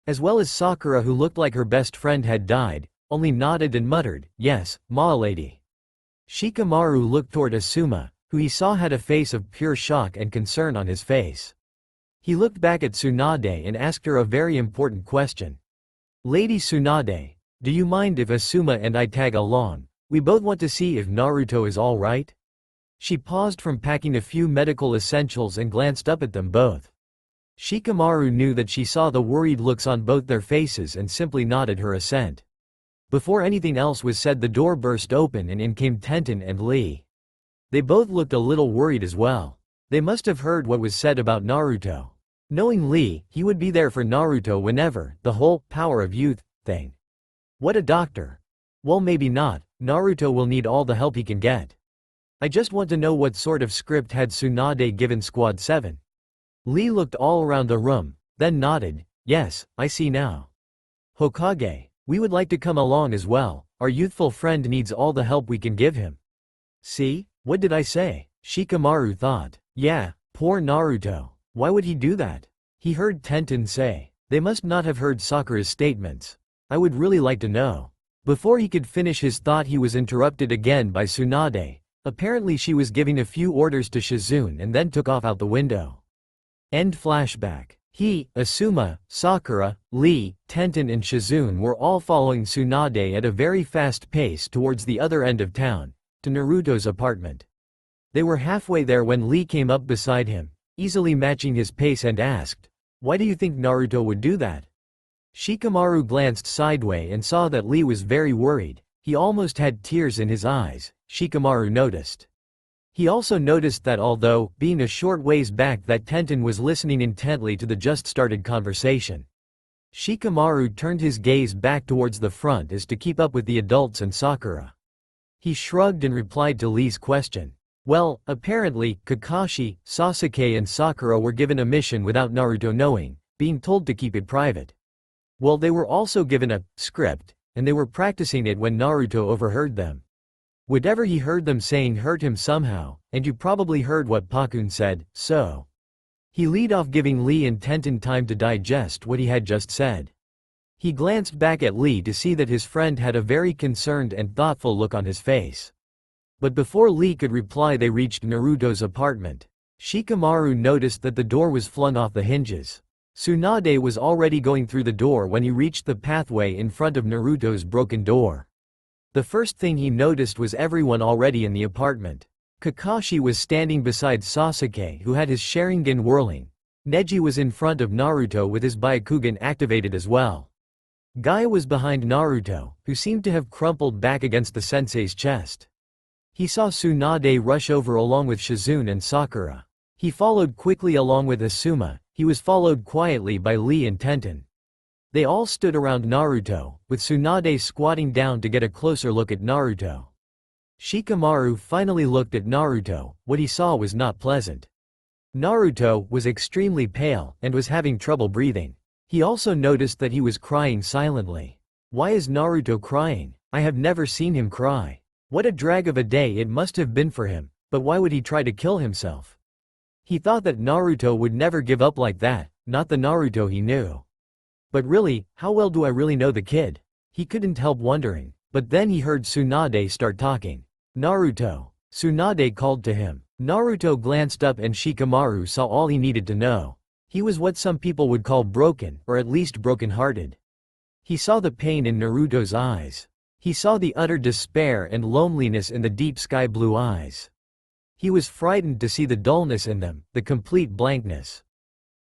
Speaker 1: As well as Sakura, who looked like her best friend had died, only nodded and muttered, "Yes, ma lady." Shikamaru looked toward Asuma, who he saw had a face of pure shock and concern on his face. He looked back at Tsunade and asked her a very important question. "Lady Tsunade, do you mind if Asuma and I tag along? We both want to see if Naruto is all right." She paused from packing a few medical essentials and glanced up at them both. Shikamaru knew that she saw the worried looks on both their faces and simply nodded her assent. Before anything else was said, the door burst open and in came Tenten and Lee. They both looked a little worried as well. They must have heard what was said about Naruto. Knowing Lee, he would be there for Naruto whenever, the whole power of youth thing. What a doctor. Well, maybe not. Naruto will need all the help he can get. I just want to know what sort of script had Tsunade given Squad 7. Lee looked all around the room, then nodded. "Yes, I see now. Hokage, we would like to come along as well. Our youthful friend needs all the help we can give him." "See? What did I say?" Shikamaru thought. Yeah, poor Naruto. Why would he do that? He heard Tenten say. They must not have heard Sakura's statements. I would really like to know. Before he could finish his thought, he was interrupted again by Tsunade. Apparently she was giving a few orders to Shizune and then took off out the window. End flashback. He, Asuma, Sakura, Lee, Tenten and Shizune were all following Tsunade at a very fast pace towards the other end of town, to Naruto's apartment. They were halfway there when Lee came up beside him, easily matching his pace, and asked, "Why do you think Naruto would do that?" Shikamaru glanced sideways and saw that Lee was very worried. He almost had tears in his eyes, Shikamaru noticed. He also noticed that although, being a short ways back, that Tenten was listening intently to the just started conversation. Shikamaru turned his gaze back towards the front as to keep up with the adults and Sakura. He shrugged and replied to Lee's question. Well, apparently, Kakashi, Sasuke and Sakura were given a mission without Naruto knowing, being told to keep it private. Well, they were also given a script, and they were practicing it when Naruto overheard them. Whatever he heard them saying hurt him somehow, and you probably heard what Pakun said, so. He lead off, giving Lee and Tenten time to digest what he had just said. He glanced back at Lee to see that his friend had a very concerned and thoughtful look on his face. But before Lee could reply, they reached Naruto's apartment. Shikamaru noticed that the door was flung off the hinges. Tsunade was already going through the door when he reached the pathway in front of Naruto's broken door. The first thing he noticed was everyone already in the apartment. Kakashi was standing beside Sasuke, who had his Sharingan whirling. Neji was in front of Naruto with his Byakugan activated as well. Guy was behind Naruto, who seemed to have crumpled back against the sensei's chest. He saw Tsunade rush over along with Shizune and Sakura. He followed quickly along with Asuma. He was followed quietly by Lee and Tenten. They all stood around Naruto, with Tsunade squatting down to get a closer look at Naruto. Shikamaru finally looked at Naruto. What he saw was not pleasant. Naruto was extremely pale and was having trouble breathing. He also noticed that he was crying silently. Why is Naruto crying? I have never seen him cry. What a drag of a day it must have been for him, but why would he try to kill himself? He thought that Naruto would never give up like that, not the Naruto he knew. But really, how well do I really know the kid? He couldn't help wondering. But then he heard Tsunade start talking. "Naruto." Tsunade called to him. Naruto glanced up and Shikamaru saw all he needed to know. He was what some people would call broken, or at least broken-hearted. He saw the pain in Naruto's eyes. He saw the utter despair and loneliness in the deep sky-blue eyes. He was frightened to see the dullness in them, the complete blankness.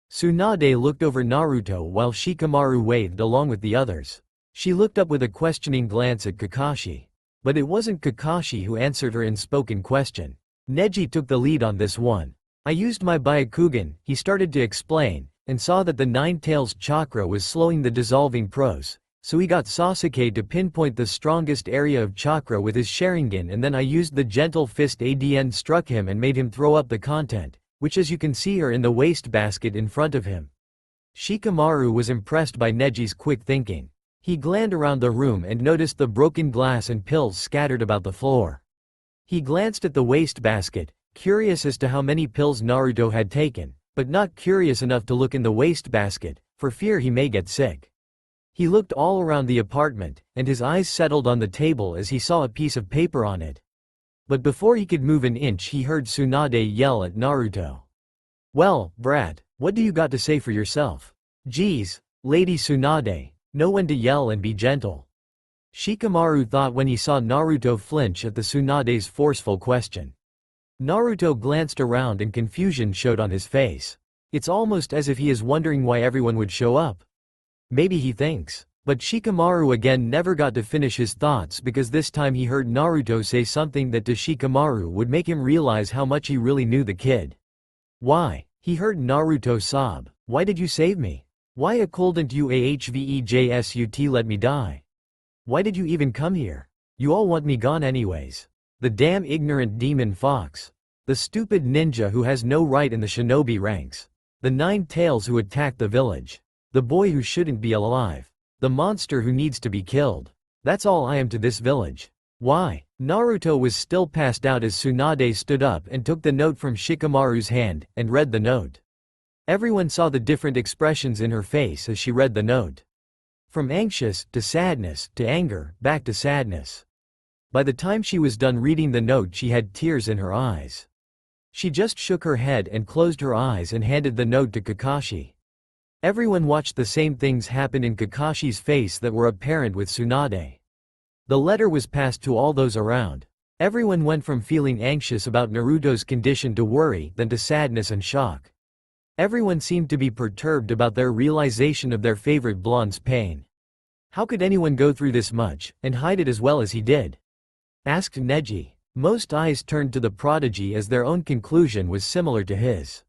Speaker 1: Tsunade looked over Naruto while Shikamaru waved along with the others. She looked up with a questioning glance at Kakashi. But it wasn't Kakashi who answered her unspoken question. Neji took the lead on this one. "I used my Byakugan," he started to explain, and saw that the Nine Tails chakra was slowing the dissolving prose. So he got Sasuke to pinpoint the strongest area of chakra with his Sharingan, and then I used the gentle fist ADN struck him and made him throw up the content, which as you can see are in the wastebasket in front of him. Shikamaru was impressed by Neji's quick thinking. He glanced around the room and noticed the broken glass and pills scattered about the floor. He glanced at the wastebasket, curious as to how many pills Naruto had taken, but not curious enough to look in the wastebasket, for fear he may get sick. He looked all around the apartment, and his eyes settled on the table as he saw a piece of paper on it. But before he could move an inch he heard Tsunade yell at Naruto. "Well, brat, what do you got to say for yourself? Geez, Lady Tsunade, know when to yell and be gentle." Shikamaru thought when he saw Naruto flinch at the Tsunade's forceful question. Naruto glanced around and confusion showed on his face. It's almost as if he is wondering why everyone would show up. Maybe he thinks. But Shikamaru again never got to finish his thoughts because this time he heard Naruto say something that to Shikamaru would make him realize how much he really knew the kid. "Why?" He heard Naruto sob. "Why did you save me? Why couldn't you ahvejsut let me die? Why did you even come here? You all want me gone anyways. The damn ignorant demon fox. The stupid ninja who has no right in the shinobi ranks. The Nine Tails who attacked the village. The boy who shouldn't be alive. The monster who needs to be killed. That's all I am to this village. Why?" Naruto was still passed out as Tsunade stood up and took the note from Shikamaru's hand, and read the note. Everyone saw the different expressions in her face as she read the note. From anxious, to sadness, to anger, back to sadness. By the time she was done reading the note she had tears in her eyes. She just shook her head and closed her eyes and handed the note to Kakashi. Everyone watched the same things happen in Kakashi's face that were apparent with Tsunade. The letter was passed to all those around. Everyone went from feeling anxious about Naruto's condition to worry, then to sadness and shock. Everyone seemed to be perturbed about their realization of their favorite blonde's pain. How could anyone go through this much, and hide it as well as he did? Asked Neji. Most eyes turned to the prodigy as their own conclusion was similar to his.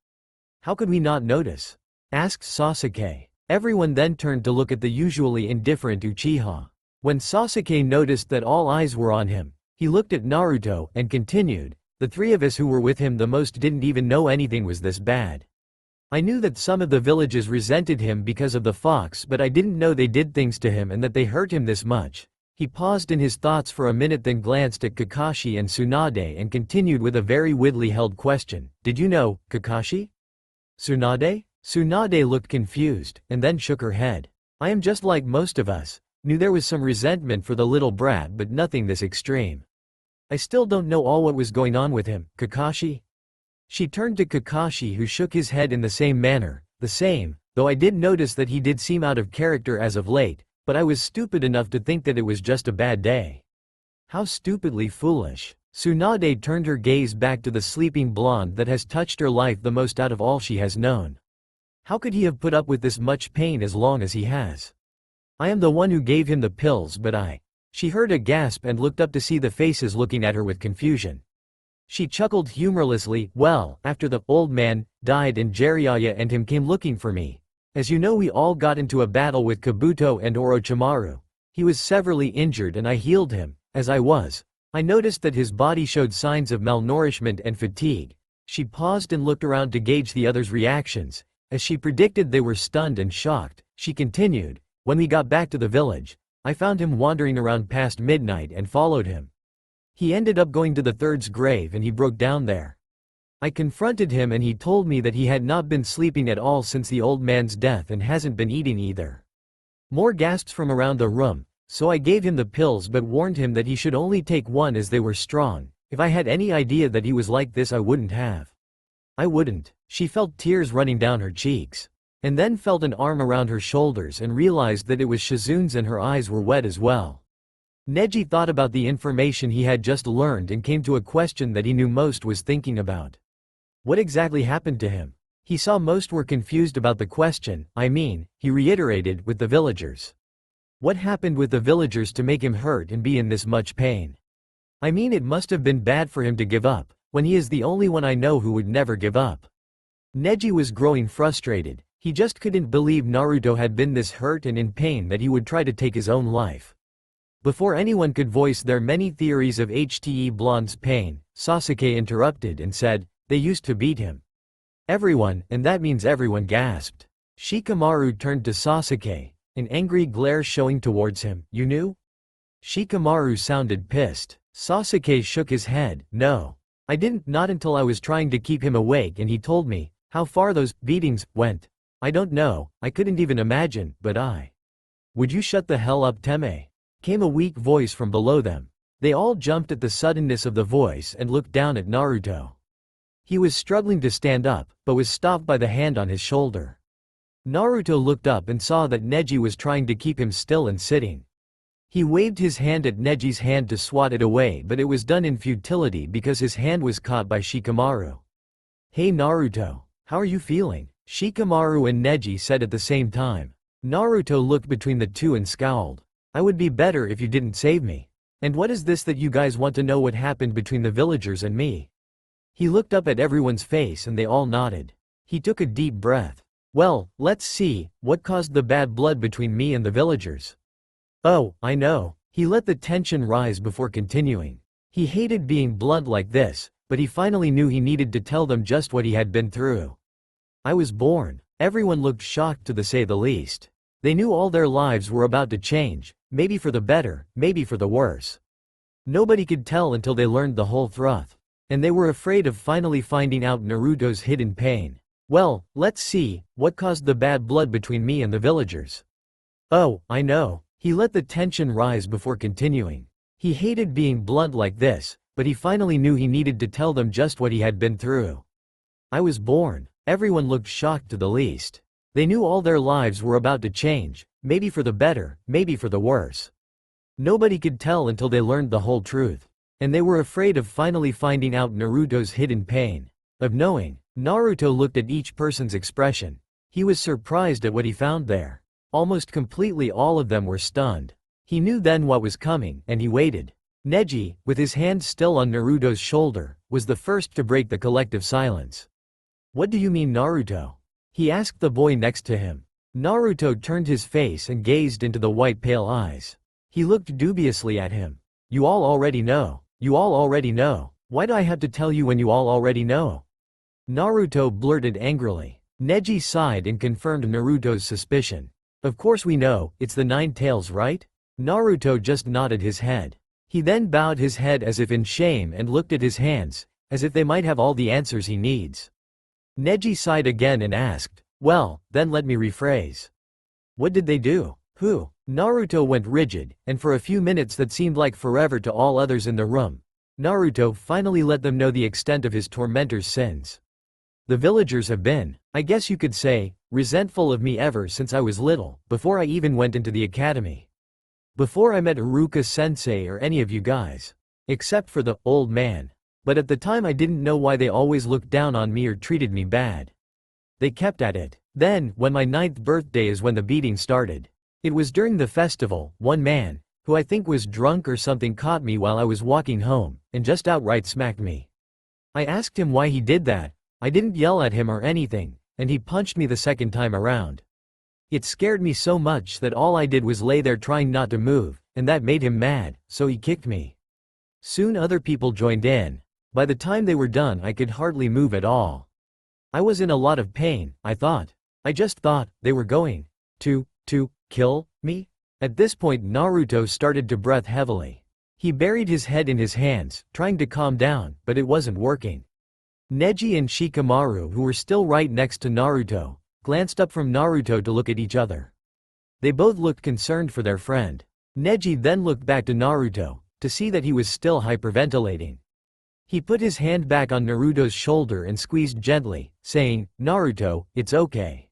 Speaker 1: How could we not notice? Asked Sasuke. Everyone then turned to look at the usually indifferent Uchiha. When Sasuke noticed that all eyes were on him, he looked at Naruto and continued, "The three of us who were with him the most didn't even know anything was this bad. I knew that some of the villages resented him because of the fox, but I didn't know they did things to him and that they hurt him this much." He paused in his thoughts for a minute, then glanced at Kakashi and Tsunade and continued with a very widely held question. "Did you know, Kakashi? Tsunade?" Tsunade looked confused, and then shook her head. "I am just like most of us. Knew there was some resentment for the little brat, but nothing this extreme. I still don't know all what was going on with him, Kakashi." She turned to Kakashi, who shook his head in the same manner. "The same, though I did notice that he did seem out of character as of late, but I was stupid enough to think that it was just a bad day." How stupidly foolish. Tsunade turned her gaze back to the sleeping blonde that has touched her life the most out of all she has known. How could he have put up with this much pain as long as he has? "I am the one who gave him the pills, but I..." She heard a gasp and looked up to see the faces looking at her with confusion. She chuckled humorlessly. "Well, after the old man died and Jiraiya and him came looking for me. As you know, we all got into a battle with Kabuto and Orochimaru. He was severely injured and I healed him. As I noticed that his body showed signs of malnourishment and fatigue." She paused and looked around to gauge the others' reactions. As she predicted, they were stunned and shocked. She continued, "When we got back to the village, I found him wandering around past midnight and followed him. He ended up going to the third's grave and he broke down there. I confronted him and he told me that he had not been sleeping at all since the old man's death and hasn't been eating either." More gasps from around the room. So I gave him the pills but warned him that he should only take one as they were strong. If I had any idea that he was like this I wouldn't have. I wouldn't. She felt tears running down her cheeks. And then felt an arm around her shoulders and realized that it was Shizune's and her eyes were wet as well. Neji thought about the information he had just learned and came to a question that he knew most was thinking about. What exactly happened to him? He saw most were confused about the question. He reiterated, with the villagers. What happened with the villagers to make him hurt and be in this much pain? It must have been bad for him to give up, when he is the only one I know who would never give up. Neji was growing frustrated. He just couldn't believe Naruto had been this hurt and in pain that he would try to take his own life. Before anyone could voice their many theories of Hte Blonde's pain, Sasuke interrupted and said, they used to beat him. Everyone, and that means everyone, gasped. Shikamaru turned to Sasuke, an angry glare showing towards him. You knew? Shikamaru sounded pissed. Sasuke shook his head. No. I didn't, not until I was trying to keep him awake and he told me. How far those beatings went? I don't know, I couldn't even imagine, but I. Would you shut the hell up, Teme? Came a weak voice from below them. They all jumped at the suddenness of the voice and looked down at Naruto. He was struggling to stand up, but was stopped by the hand on his shoulder. Naruto looked up and saw that Neji was trying to keep him still and sitting. He waved his hand at Neji's hand to swat it away, but it was done in futility because his hand was caught by Shikamaru. Hey Naruto, how are you feeling? Shikamaru and Neji said at the same time. Naruto looked between the two and scowled. I would be better if you didn't save me. And what is this that you guys want to know what happened between the villagers and me? He looked up at everyone's face and they all nodded. He took a deep breath. Well, let's see, what caused the bad blood between me and the villagers? Oh, I know. He let the tension rise before continuing. He hated being blunt like this, but he finally knew he needed to tell them just what he had been through. I was born. Everyone looked shocked to say the least. They knew all their lives were about to change, maybe for the better, maybe for the worse. Nobody could tell until they learned the whole truth. And they were afraid of finally finding out Naruto's hidden pain. Well, let's see, what caused the bad blood between me and the villagers? Oh, I know. He let the tension rise before continuing. He hated being blunt like this, but he finally knew he needed to tell them just what he had been through. I was born. Everyone looked shocked to the least. They knew all their lives were about to change, maybe for the better, maybe for the worse. Nobody could tell until they learned the whole truth. And they were afraid of finally finding out Naruto's hidden pain. Of knowing. Naruto looked at each person's expression. He was surprised at what he found there. Almost completely all of them were stunned. He knew then what was coming, and he waited. Neji, with his hand still on Naruto's shoulder, was the first to break the collective silence. What do you mean, Naruto? He asked the boy next to him. Naruto turned his face and gazed into the white pale eyes. He looked dubiously at him. You all already know. You all already know. Why do I have to tell you when you all already know? Naruto blurted angrily. Neji sighed and confirmed Naruto's suspicion. Of course we know, it's the 9 tails, right? Naruto just nodded his head. He then bowed his head as if in shame and looked at his hands, as if they might have all the answers he needs. Neji sighed again and asked, well, then let me rephrase. What did they do? Who? Naruto went rigid, and for a few minutes that seemed like forever to all others in the room, Naruto finally let them know the extent of his tormentor's sins. The villagers have been, I guess you could say, resentful of me ever since I was little, before I even went into the academy. Before I met Iruka-sensei or any of you guys. Except for the old man. But at the time I didn't know why they always looked down on me or treated me bad. They kept at it. Then, when my 9th birthday is when the beating started. It was during the festival. One man, who I think was drunk or something, caught me while I was walking home, and just outright smacked me. I asked him why he did that. I didn't yell at him or anything, and he punched me the second time around. It scared me so much that all I did was lay there trying not to move, and that made him mad, so he kicked me. Soon other people joined in. By the time they were done I could hardly move at all. I was in a lot of pain, I thought. I just thought, they were going to kill me? At this point Naruto started to breathe heavily. He buried his head in his hands, trying to calm down, but it wasn't working. Neji and Shikamaru, who were still right next to Naruto, glanced up from Naruto to look at each other. They both looked concerned for their friend. Neji then looked back to Naruto, to see that he was still hyperventilating. He put his hand back on Naruto's shoulder and squeezed gently, saying, "Naruto, it's okay.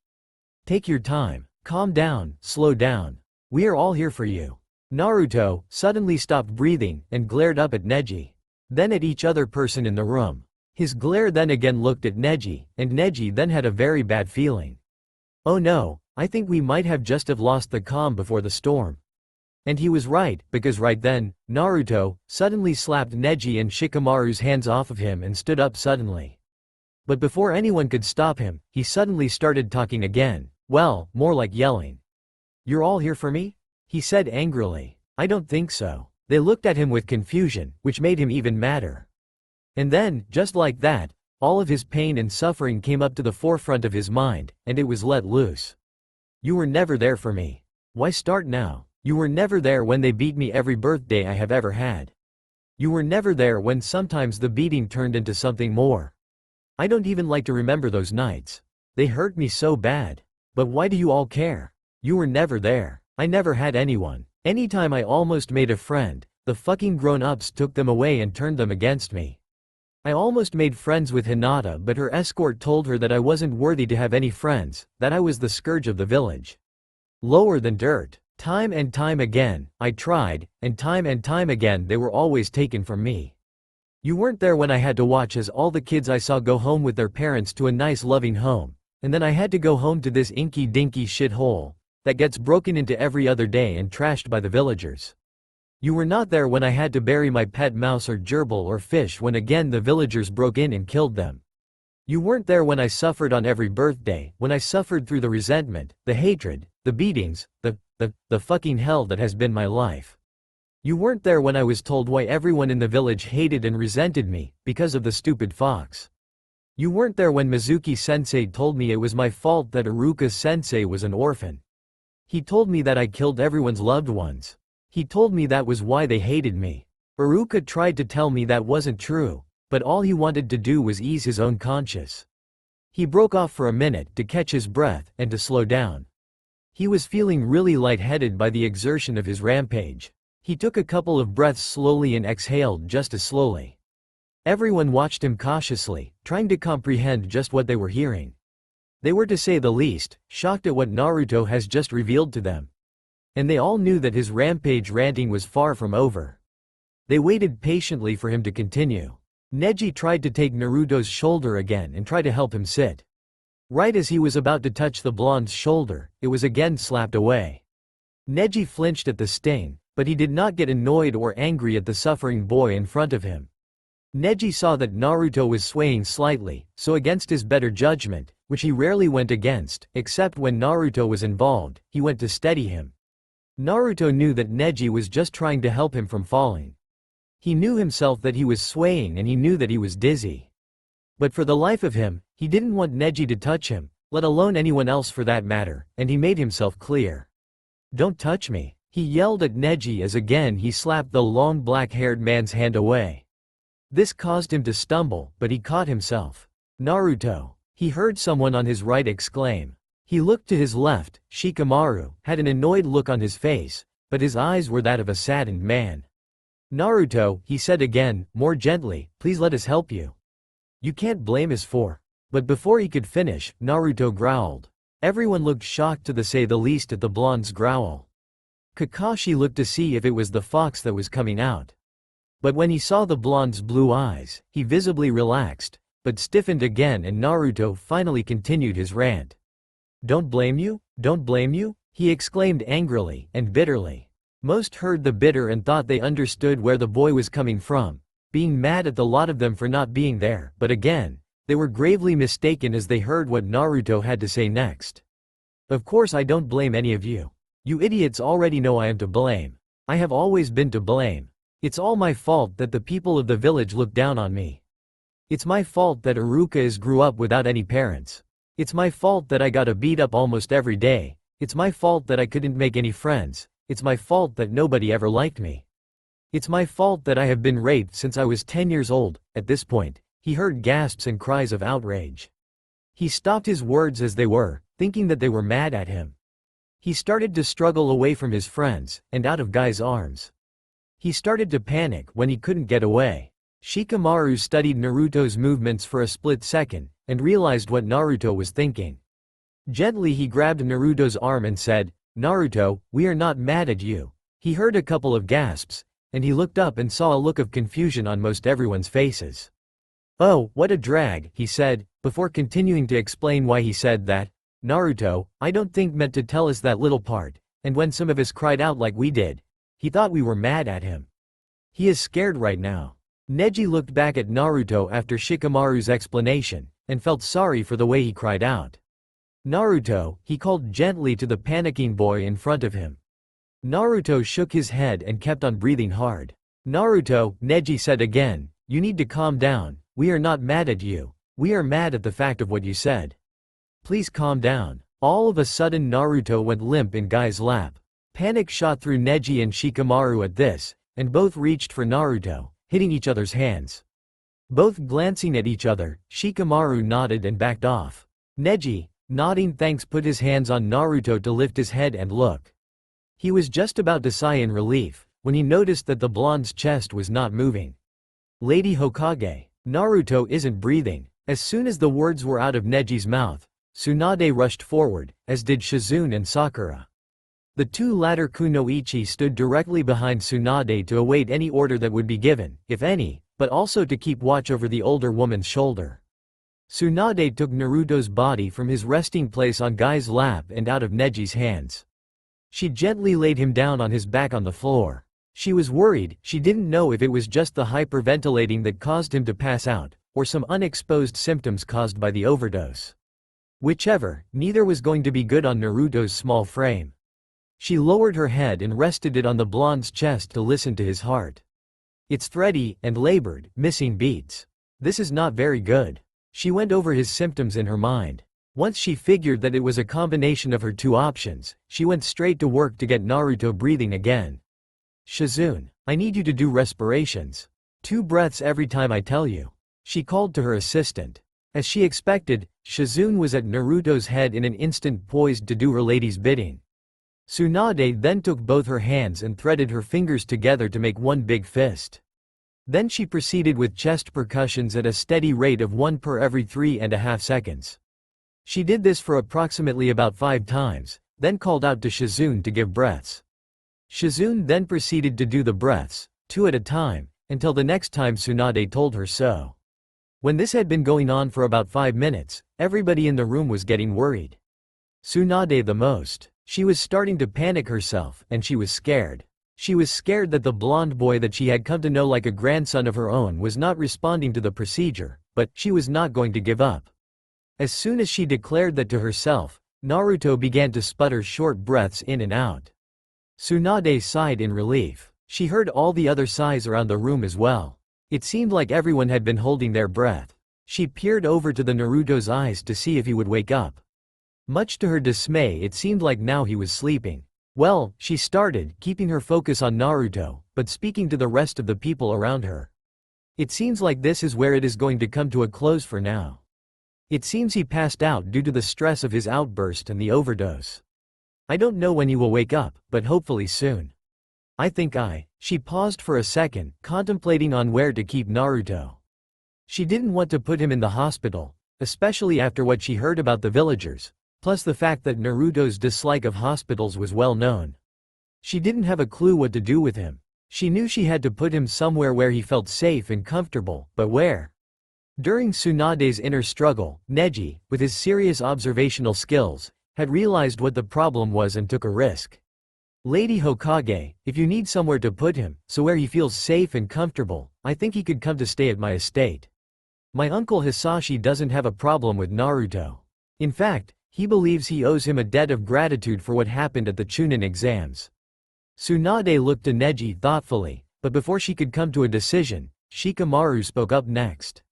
Speaker 1: Take your time. Calm down, slow down. We are all here for you." Naruto suddenly stopped breathing and glared up at Neji. Then at each other person in the room. His glare then again looked at Neji, and Neji then had a very bad feeling. Oh no, I think we might have just have lost the calm before the storm. And he was right, because right then, Naruto suddenly slapped Neji and Shikamaru's hands off of him and stood up suddenly. But before anyone could stop him, he suddenly started talking again. Well, more like yelling. "You're all here for me?" he said angrily. "I don't think so." They looked at him with confusion, which made him even madder. And then, just like that, all of his pain and suffering came up to the forefront of his mind, and it was let loose. "You were never there for me. Why start now? You were never there when they beat me every birthday I have ever had. You were never there when sometimes the beating turned into something more. I don't even like to remember those nights. They hurt me so bad. But why do you all care? You were never there. I never had anyone. Anytime I almost made a friend, the fucking grown-ups took them away and turned them against me. I almost made friends with Hinata, but her escort told her that I wasn't worthy to have any friends, that I was the scourge of the village. Lower than dirt. Time and time again, I tried, and time again they were always taken from me. You weren't there when I had to watch as all the kids I saw go home with their parents to a nice loving home, and then I had to go home to this inky-dinky shithole that gets broken into every other day and trashed by the villagers. You were not there when I had to bury my pet mouse or gerbil or fish when again the villagers broke in and killed them. You weren't there when I suffered on every birthday, when I suffered through the resentment, the hatred, the beatings, the fucking hell that has been my life. You weren't there when I was told why everyone in the village hated and resented me, because of the stupid fox. You weren't there when Mizuki-sensei told me it was my fault that Iruka-sensei was an orphan. He told me that I killed everyone's loved ones. He told me that was why they hated me. Iruka tried to tell me that wasn't true, but all he wanted to do was ease his own conscience. He broke off for a minute to catch his breath and to slow down. He was feeling really lightheaded by the exertion of his rampage. He took a couple of breaths slowly and exhaled just as slowly. Everyone watched him cautiously, trying to comprehend just what they were hearing. They were, to say the least, shocked at what Naruto has just revealed to them. And they all knew that his rampage ranting was far from over. They waited patiently for him to continue. Neji tried to take Naruto's shoulder again and try to help him sit. Right as he was about to touch the blonde's shoulder, it was again slapped away. Neji flinched at the sting, but he did not get annoyed or angry at the suffering boy in front of him. Neji saw that Naruto was swaying slightly, so against his better judgment, which he rarely went against, except when Naruto was involved, he went to steady him. Naruto knew that Neji was just trying to help him from falling. He knew himself that he was swaying and he knew that he was dizzy. But for the life of him, he didn't want Neji to touch him, let alone anyone else for that matter, and he made himself clear. "Don't touch me," he yelled at Neji as again he slapped the long black-haired man's hand away. This caused him to stumble, but he caught himself. "Naruto," he heard someone on his right exclaim. He looked to his left. Shikamaru had an annoyed look on his face, but his eyes were that of a saddened man. "Naruto," he said again, more gently, "please let us help you. You can't blame us for." But before he could finish, Naruto growled. Everyone looked shocked, to say the least, at the blonde's growl. Kakashi looked to see if it was the fox that was coming out. But when he saw the blonde's blue eyes, he visibly relaxed, but stiffened again, and Naruto finally continued his rant. "Don't blame you? Don't blame you?" he exclaimed angrily and bitterly. Most heard the bitter and thought they understood where the boy was coming from, being mad at the lot of them for not being there, but again, they were gravely mistaken as they heard what Naruto had to say next. "Of course I don't blame any of you. You idiots already know I am to blame. I have always been to blame. It's all my fault that the people of the village look down on me. It's my fault that Iruka grew up without any parents. It's my fault that I got beat up almost every day. It's my fault that I couldn't make any friends. It's my fault that nobody ever liked me. It's my fault that I have been raped since I was 10 years old." At this point, he heard gasps and cries of outrage. He stopped his words as they were, thinking that they were mad at him. He started to struggle away from his friends, and out of Guy's arms. He started to panic when he couldn't get away. Shikamaru studied Naruto's movements for a split second, and realized what Naruto was thinking. Gently he grabbed Naruto's arm and said, "Naruto, we are not mad at you." He heard a couple of gasps, and he looked up and saw a look of confusion on most everyone's faces. "Oh, what a drag," he said, before continuing to explain why he said that. "Naruto, I don't think meant to tell us that little part, and when some of us cried out like we did, he thought we were mad at him. He is scared right now." Neji looked back at Naruto after Shikamaru's explanation, and felt sorry for the way he cried out. "Naruto," he called gently to the panicking boy in front of him. Naruto shook his head and kept on breathing hard. "Naruto," Neji said again, "you need to calm down. We are not mad at you. We are mad at the fact of what you said. Please calm down." All of a sudden Naruto went limp in Guy's lap. Panic shot through Neji and Shikamaru at this, and both reached for Naruto, hitting each other's hands. Both glancing at each other, Shikamaru nodded and backed off. Neji, nodding thanks, put his hands on Naruto to lift his head and look. He was just about to sigh in relief, when he noticed that the blonde's chest was not moving. "Lady Hokage, Naruto isn't breathing." As soon as the words were out of Neji's mouth, Tsunade rushed forward, as did Shizune and Sakura. The two latter kunoichi stood directly behind Tsunade to await any order that would be given, if any, but also to keep watch over the older woman's shoulder. Tsunade took Naruto's body from his resting place on Guy's lap and out of Neji's hands. She gently laid him down on his back on the floor. She was worried. She didn't know if it was just the hyperventilating that caused him to pass out, or some unexposed symptoms caused by the overdose. Whichever, neither was going to be good on Naruto's small frame. She lowered her head and rested it on the blonde's chest to listen to his heart. It's thready and labored, missing beats. This is not very good. She went over his symptoms in her mind. Once she figured that it was a combination of her two options, she went straight to work to get Naruto breathing again. "Shizune, I need you to do respirations. 2 breaths every time I tell you," she called to her assistant. As she expected, Shizune was at Naruto's head in an instant, poised to do her lady's bidding. Tsunade then took both her hands and threaded her fingers together to make one big fist. Then she proceeded with chest percussions at a steady rate of 1 per every 3.5 seconds. She did this for approximately about 5 times, then called out to Shizune to give breaths. Shizune then proceeded to do the breaths, 2 at a time, until the next time Tsunade told her so. When this had been going on for about 5 minutes, everybody in the room was getting worried. Tsunade the most. She was starting to panic herself, and she was scared. She was scared that the blonde boy that she had come to know like a grandson of her own was not responding to the procedure, but she was not going to give up. As soon as she declared that to herself, Naruto began to sputter short breaths in and out. Tsunade sighed in relief. She heard all the other sighs around the room as well. It seemed like everyone had been holding their breath. She peered over to the Naruto's eyes to see if he would wake up. Much to her dismay, it seemed like now he was sleeping. Well, she started, keeping her focus on Naruto, but speaking to the rest of the people around her. "It seems like this is where it is going to come to a close for now. It seems he passed out due to the stress of his outburst and the overdose. I don't know when he will wake up, but hopefully soon. I think She paused for a second, contemplating on where to keep Naruto. She didn't want to put him in the hospital, especially after what she heard about the villagers, plus the fact that Naruto's dislike of hospitals was well known. She didn't have a clue what to do with him. She knew she had to put him somewhere where he felt safe and comfortable, but where? During Tsunade's inner struggle, Neji, with his serious observational skills, had realized what the problem was and took a risk. "Lady Hokage, if you need somewhere to put him, so where he feels safe and comfortable, I think he could come to stay at my estate. My uncle Hisashi doesn't have a problem with Naruto. In fact, he believes he owes him a debt of gratitude for what happened at the Chunin exams." Tsunade looked to Neji thoughtfully, but before she could come to a decision, Shikamaru spoke up next.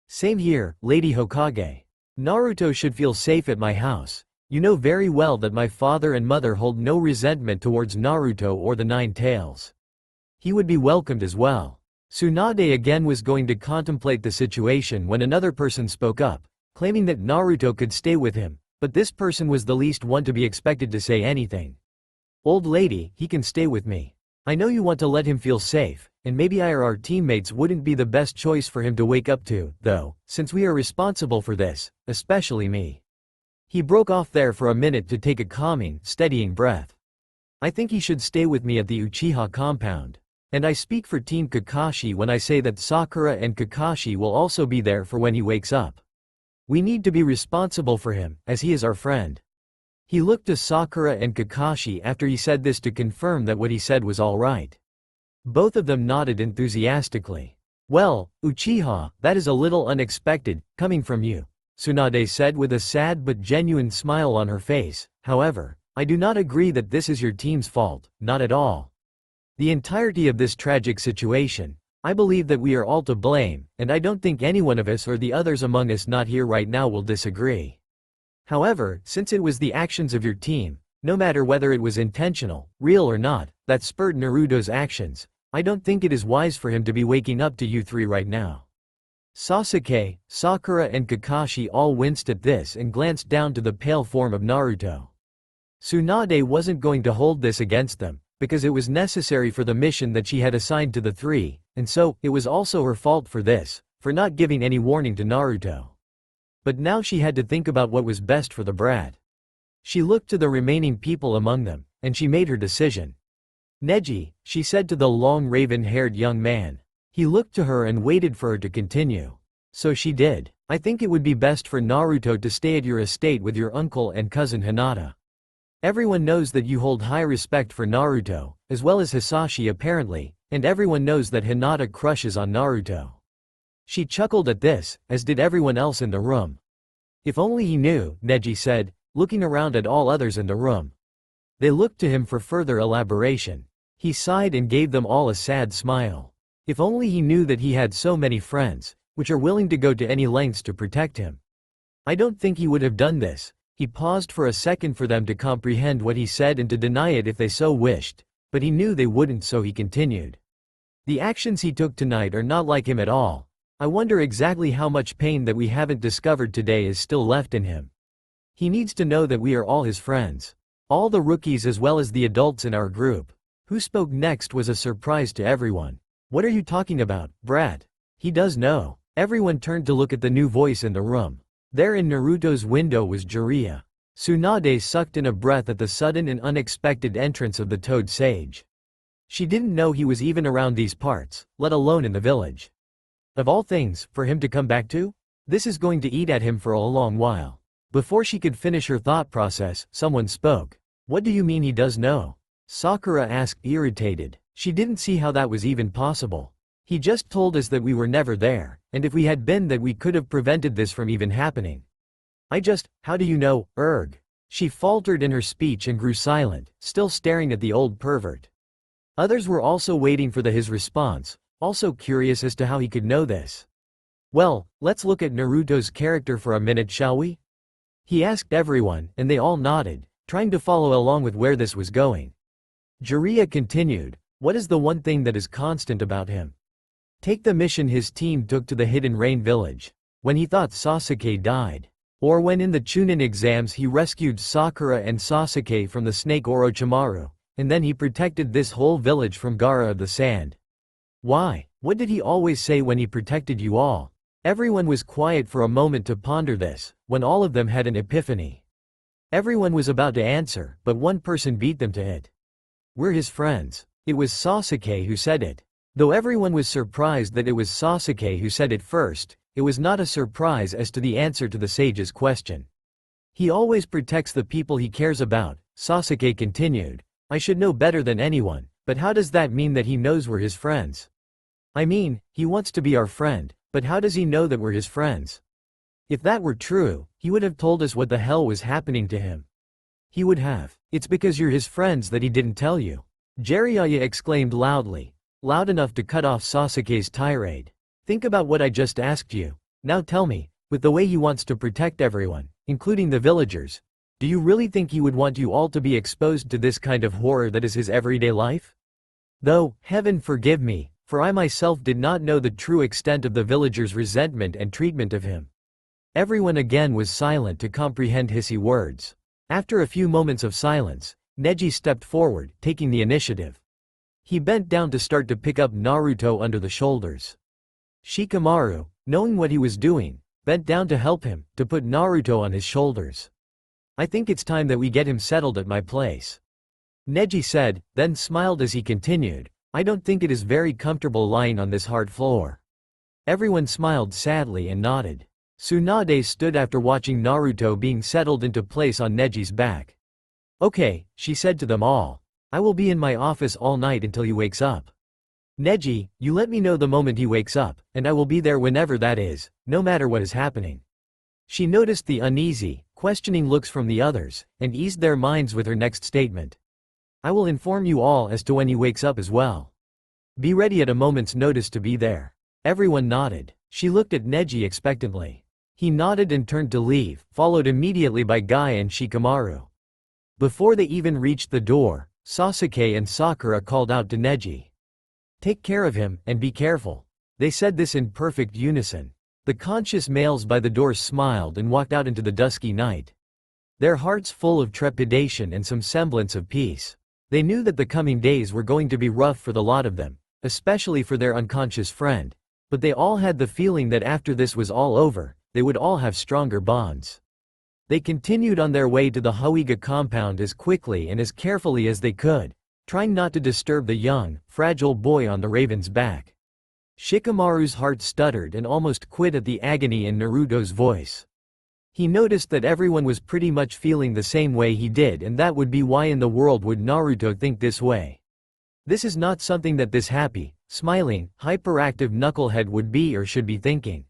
Speaker 1: "Same here, Lady Hokage. Naruto should feel safe at my house. You know very well that my father and mother hold no resentment towards Naruto or the Nine Tails. He would be welcomed as well." Tsunade again was going to contemplate the situation when another person spoke up, claiming that Naruto could stay with him, But this person was the least one to be expected to say anything. Old lady, he can stay with me. I know you want to let him feel safe, and maybe I or our teammates wouldn't be the best choice for him to wake up to, though, since we are responsible for this, especially me. He broke off there for a minute to take a calming, steadying breath. I think he should stay with me at the Uchiha compound. And I speak for Team Kakashi when I say that Sakura and Kakashi will also be there for when he wakes up. We need to be responsible for him, as he is our friend. He looked to Sakura and Kakashi after he said this to confirm that what he said was all right. Both of them nodded enthusiastically. Well, Uchiha, that is a little unexpected, coming from you, Tsunade said with a sad but genuine smile on her face. However, I do not agree that this is your team's fault, not at all. The entirety of this tragic situation, I believe that we are all to blame, and I don't think any one of us or the others among us not here right now will disagree. However, since it was the actions of your team, no matter whether it was intentional, real or not, that spurred Naruto's actions, I don't think it is wise for him to be waking up to you three right now. Sasuke, Sakura and Kakashi all winced at this and glanced down to the pale form of Naruto. Tsunade wasn't going to hold this against them, because it was necessary for the mission that she had assigned to the three, and so, it was also her fault for this, for not giving any warning to Naruto. But now she had to think about what was best for the brat. She looked to the remaining people among them, and she made her decision. Neji, she said to the long raven-haired young man. He looked to her and waited for her to continue. So she did. I think it would be best for Naruto to stay at your estate with your uncle and cousin Hinata. Everyone knows that you hold high respect for Naruto, as well as Hisashi apparently, and everyone knows that Hinata crushes on Naruto. She chuckled at this, as did everyone else in the room. If only he knew, Neji said, looking around at all others in the room. They looked to him for further elaboration. He sighed and gave them all a sad smile. If only he knew that he had so many friends, which are willing to go to any lengths to protect him. I don't think he would have done this. He paused for a second for them to comprehend what he said and to deny it if they so wished, but he knew they wouldn't, so he continued. The actions he took tonight are not like him at all. I wonder exactly how much pain that we haven't discovered today is still left in him. He needs to know that we are all his friends. All the rookies as well as the adults in our group. Who spoke next was a surprise to everyone. What are you talking about, brat? He does know. Everyone turned to look at the new voice in the room. There in Naruto's window was Jiraiya. Tsunade sucked in a breath at the sudden and unexpected entrance of the Toad Sage. She didn't know he was even around these parts, let alone in the village. Of all things, for him to come back to? This is going to eat at him for a long while. Before she could finish her thought process, someone spoke. What do you mean he does know? Sakura asked, irritated. She didn't see how that was even possible. He just told us that we were never there, and if we had been that we could have prevented this from even happening. How do you know, erg? She faltered in her speech and grew silent, still staring at the old pervert. Others were also waiting for his response, also curious as to how he could know this. Well, let's look at Naruto's character for a minute, shall we? He asked everyone, and they all nodded, trying to follow along with where this was going. Jiraiya continued, what is the one thing that is constant about him? Take the mission his team took to the Hidden Rain village. When he thought Sasuke died. Or when in the Chunin exams he rescued Sakura and Sasuke from the snake Orochimaru, and then he protected this whole village from Gaara of the Sand. Why? What did he always say when he protected you all? Everyone was quiet for a moment to ponder this, when all of them had an epiphany. Everyone was about to answer, but one person beat them to it. We're his friends. It was Sasuke who said it. Though everyone was surprised that it was Sasuke who said it first, it was not a surprise as to the answer to the sage's question. He always protects the people he cares about, Sasuke continued. I should know better than anyone, but how does that mean that he knows we're his friends? I mean, he wants to be our friend, but how does he know that we're his friends? If that were true, he would have told us what the hell was happening to him. He would have. It's because you're his friends that he didn't tell you. Jiraiya exclaimed loudly, loud enough to cut off Sasuke's tirade. Think about what I just asked you. Now tell me, with the way he wants to protect everyone, including the villagers, do you really think he would want you all to be exposed to this kind of horror that is his everyday life? Though, heaven forgive me, for I myself did not know the true extent of the villagers' resentment and treatment of him. Everyone again was silent to comprehend hissy words. After a few moments of silence, Neji stepped forward, taking the initiative. He bent down to start to pick up Naruto under the shoulders. Shikamaru, knowing what he was doing, bent down to help him, to put Naruto on his shoulders. I think it's time that we get him settled at my place. Neji said, then smiled as he continued, I don't think it is very comfortable lying on this hard floor. Everyone smiled sadly and nodded. Tsunade stood after watching Naruto being settled into place on Neji's back. Okay, she said to them all. I will be in my office all night until he wakes up. Neji, you let me know the moment he wakes up, and I will be there whenever that is, no matter what is happening. She noticed the uneasy, questioning looks from the others, and eased their minds with her next statement. I will inform you all as to when he wakes up as well. Be ready at a moment's notice to be there. Everyone nodded. She looked at Neji expectantly. He nodded and turned to leave, followed immediately by Guy and Shikamaru. Before they even reached the door, Sasuke and Sakura called out to Neji. Take care of him, and be careful. They said this in perfect unison. The conscious males by the door smiled and walked out into the dusky night. Their hearts full of trepidation and some semblance of peace. They knew that the coming days were going to be rough for the lot of them, especially for their unconscious friend, but they all had the feeling that after this was all over, they would all have stronger bonds. They continued on their way to the Hoiga compound as quickly and as carefully as they could, trying not to disturb the young, fragile boy on the raven's back. Shikamaru's heart stuttered and almost quit at the agony in Naruto's voice. He noticed that everyone was pretty much feeling the same way he did, and that would be why in the world would Naruto think this way. This is not something that this happy, smiling, hyperactive knucklehead would be or should be thinking.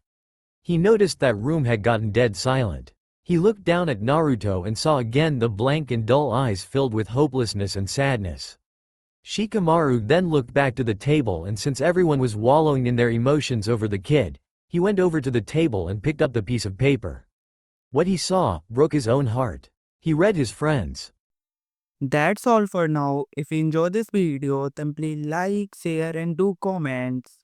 Speaker 1: He noticed that room had gotten dead silent. He looked down at Naruto and saw again the blank and dull eyes filled with hopelessness and sadness. Shikamaru then looked back to the table, and since everyone was wallowing in their emotions over the kid, he went over to the table and picked up the piece of paper. What he saw broke his own heart. He read his friends.
Speaker 2: That's all for now. If you enjoy this video, then please like, share and do comments.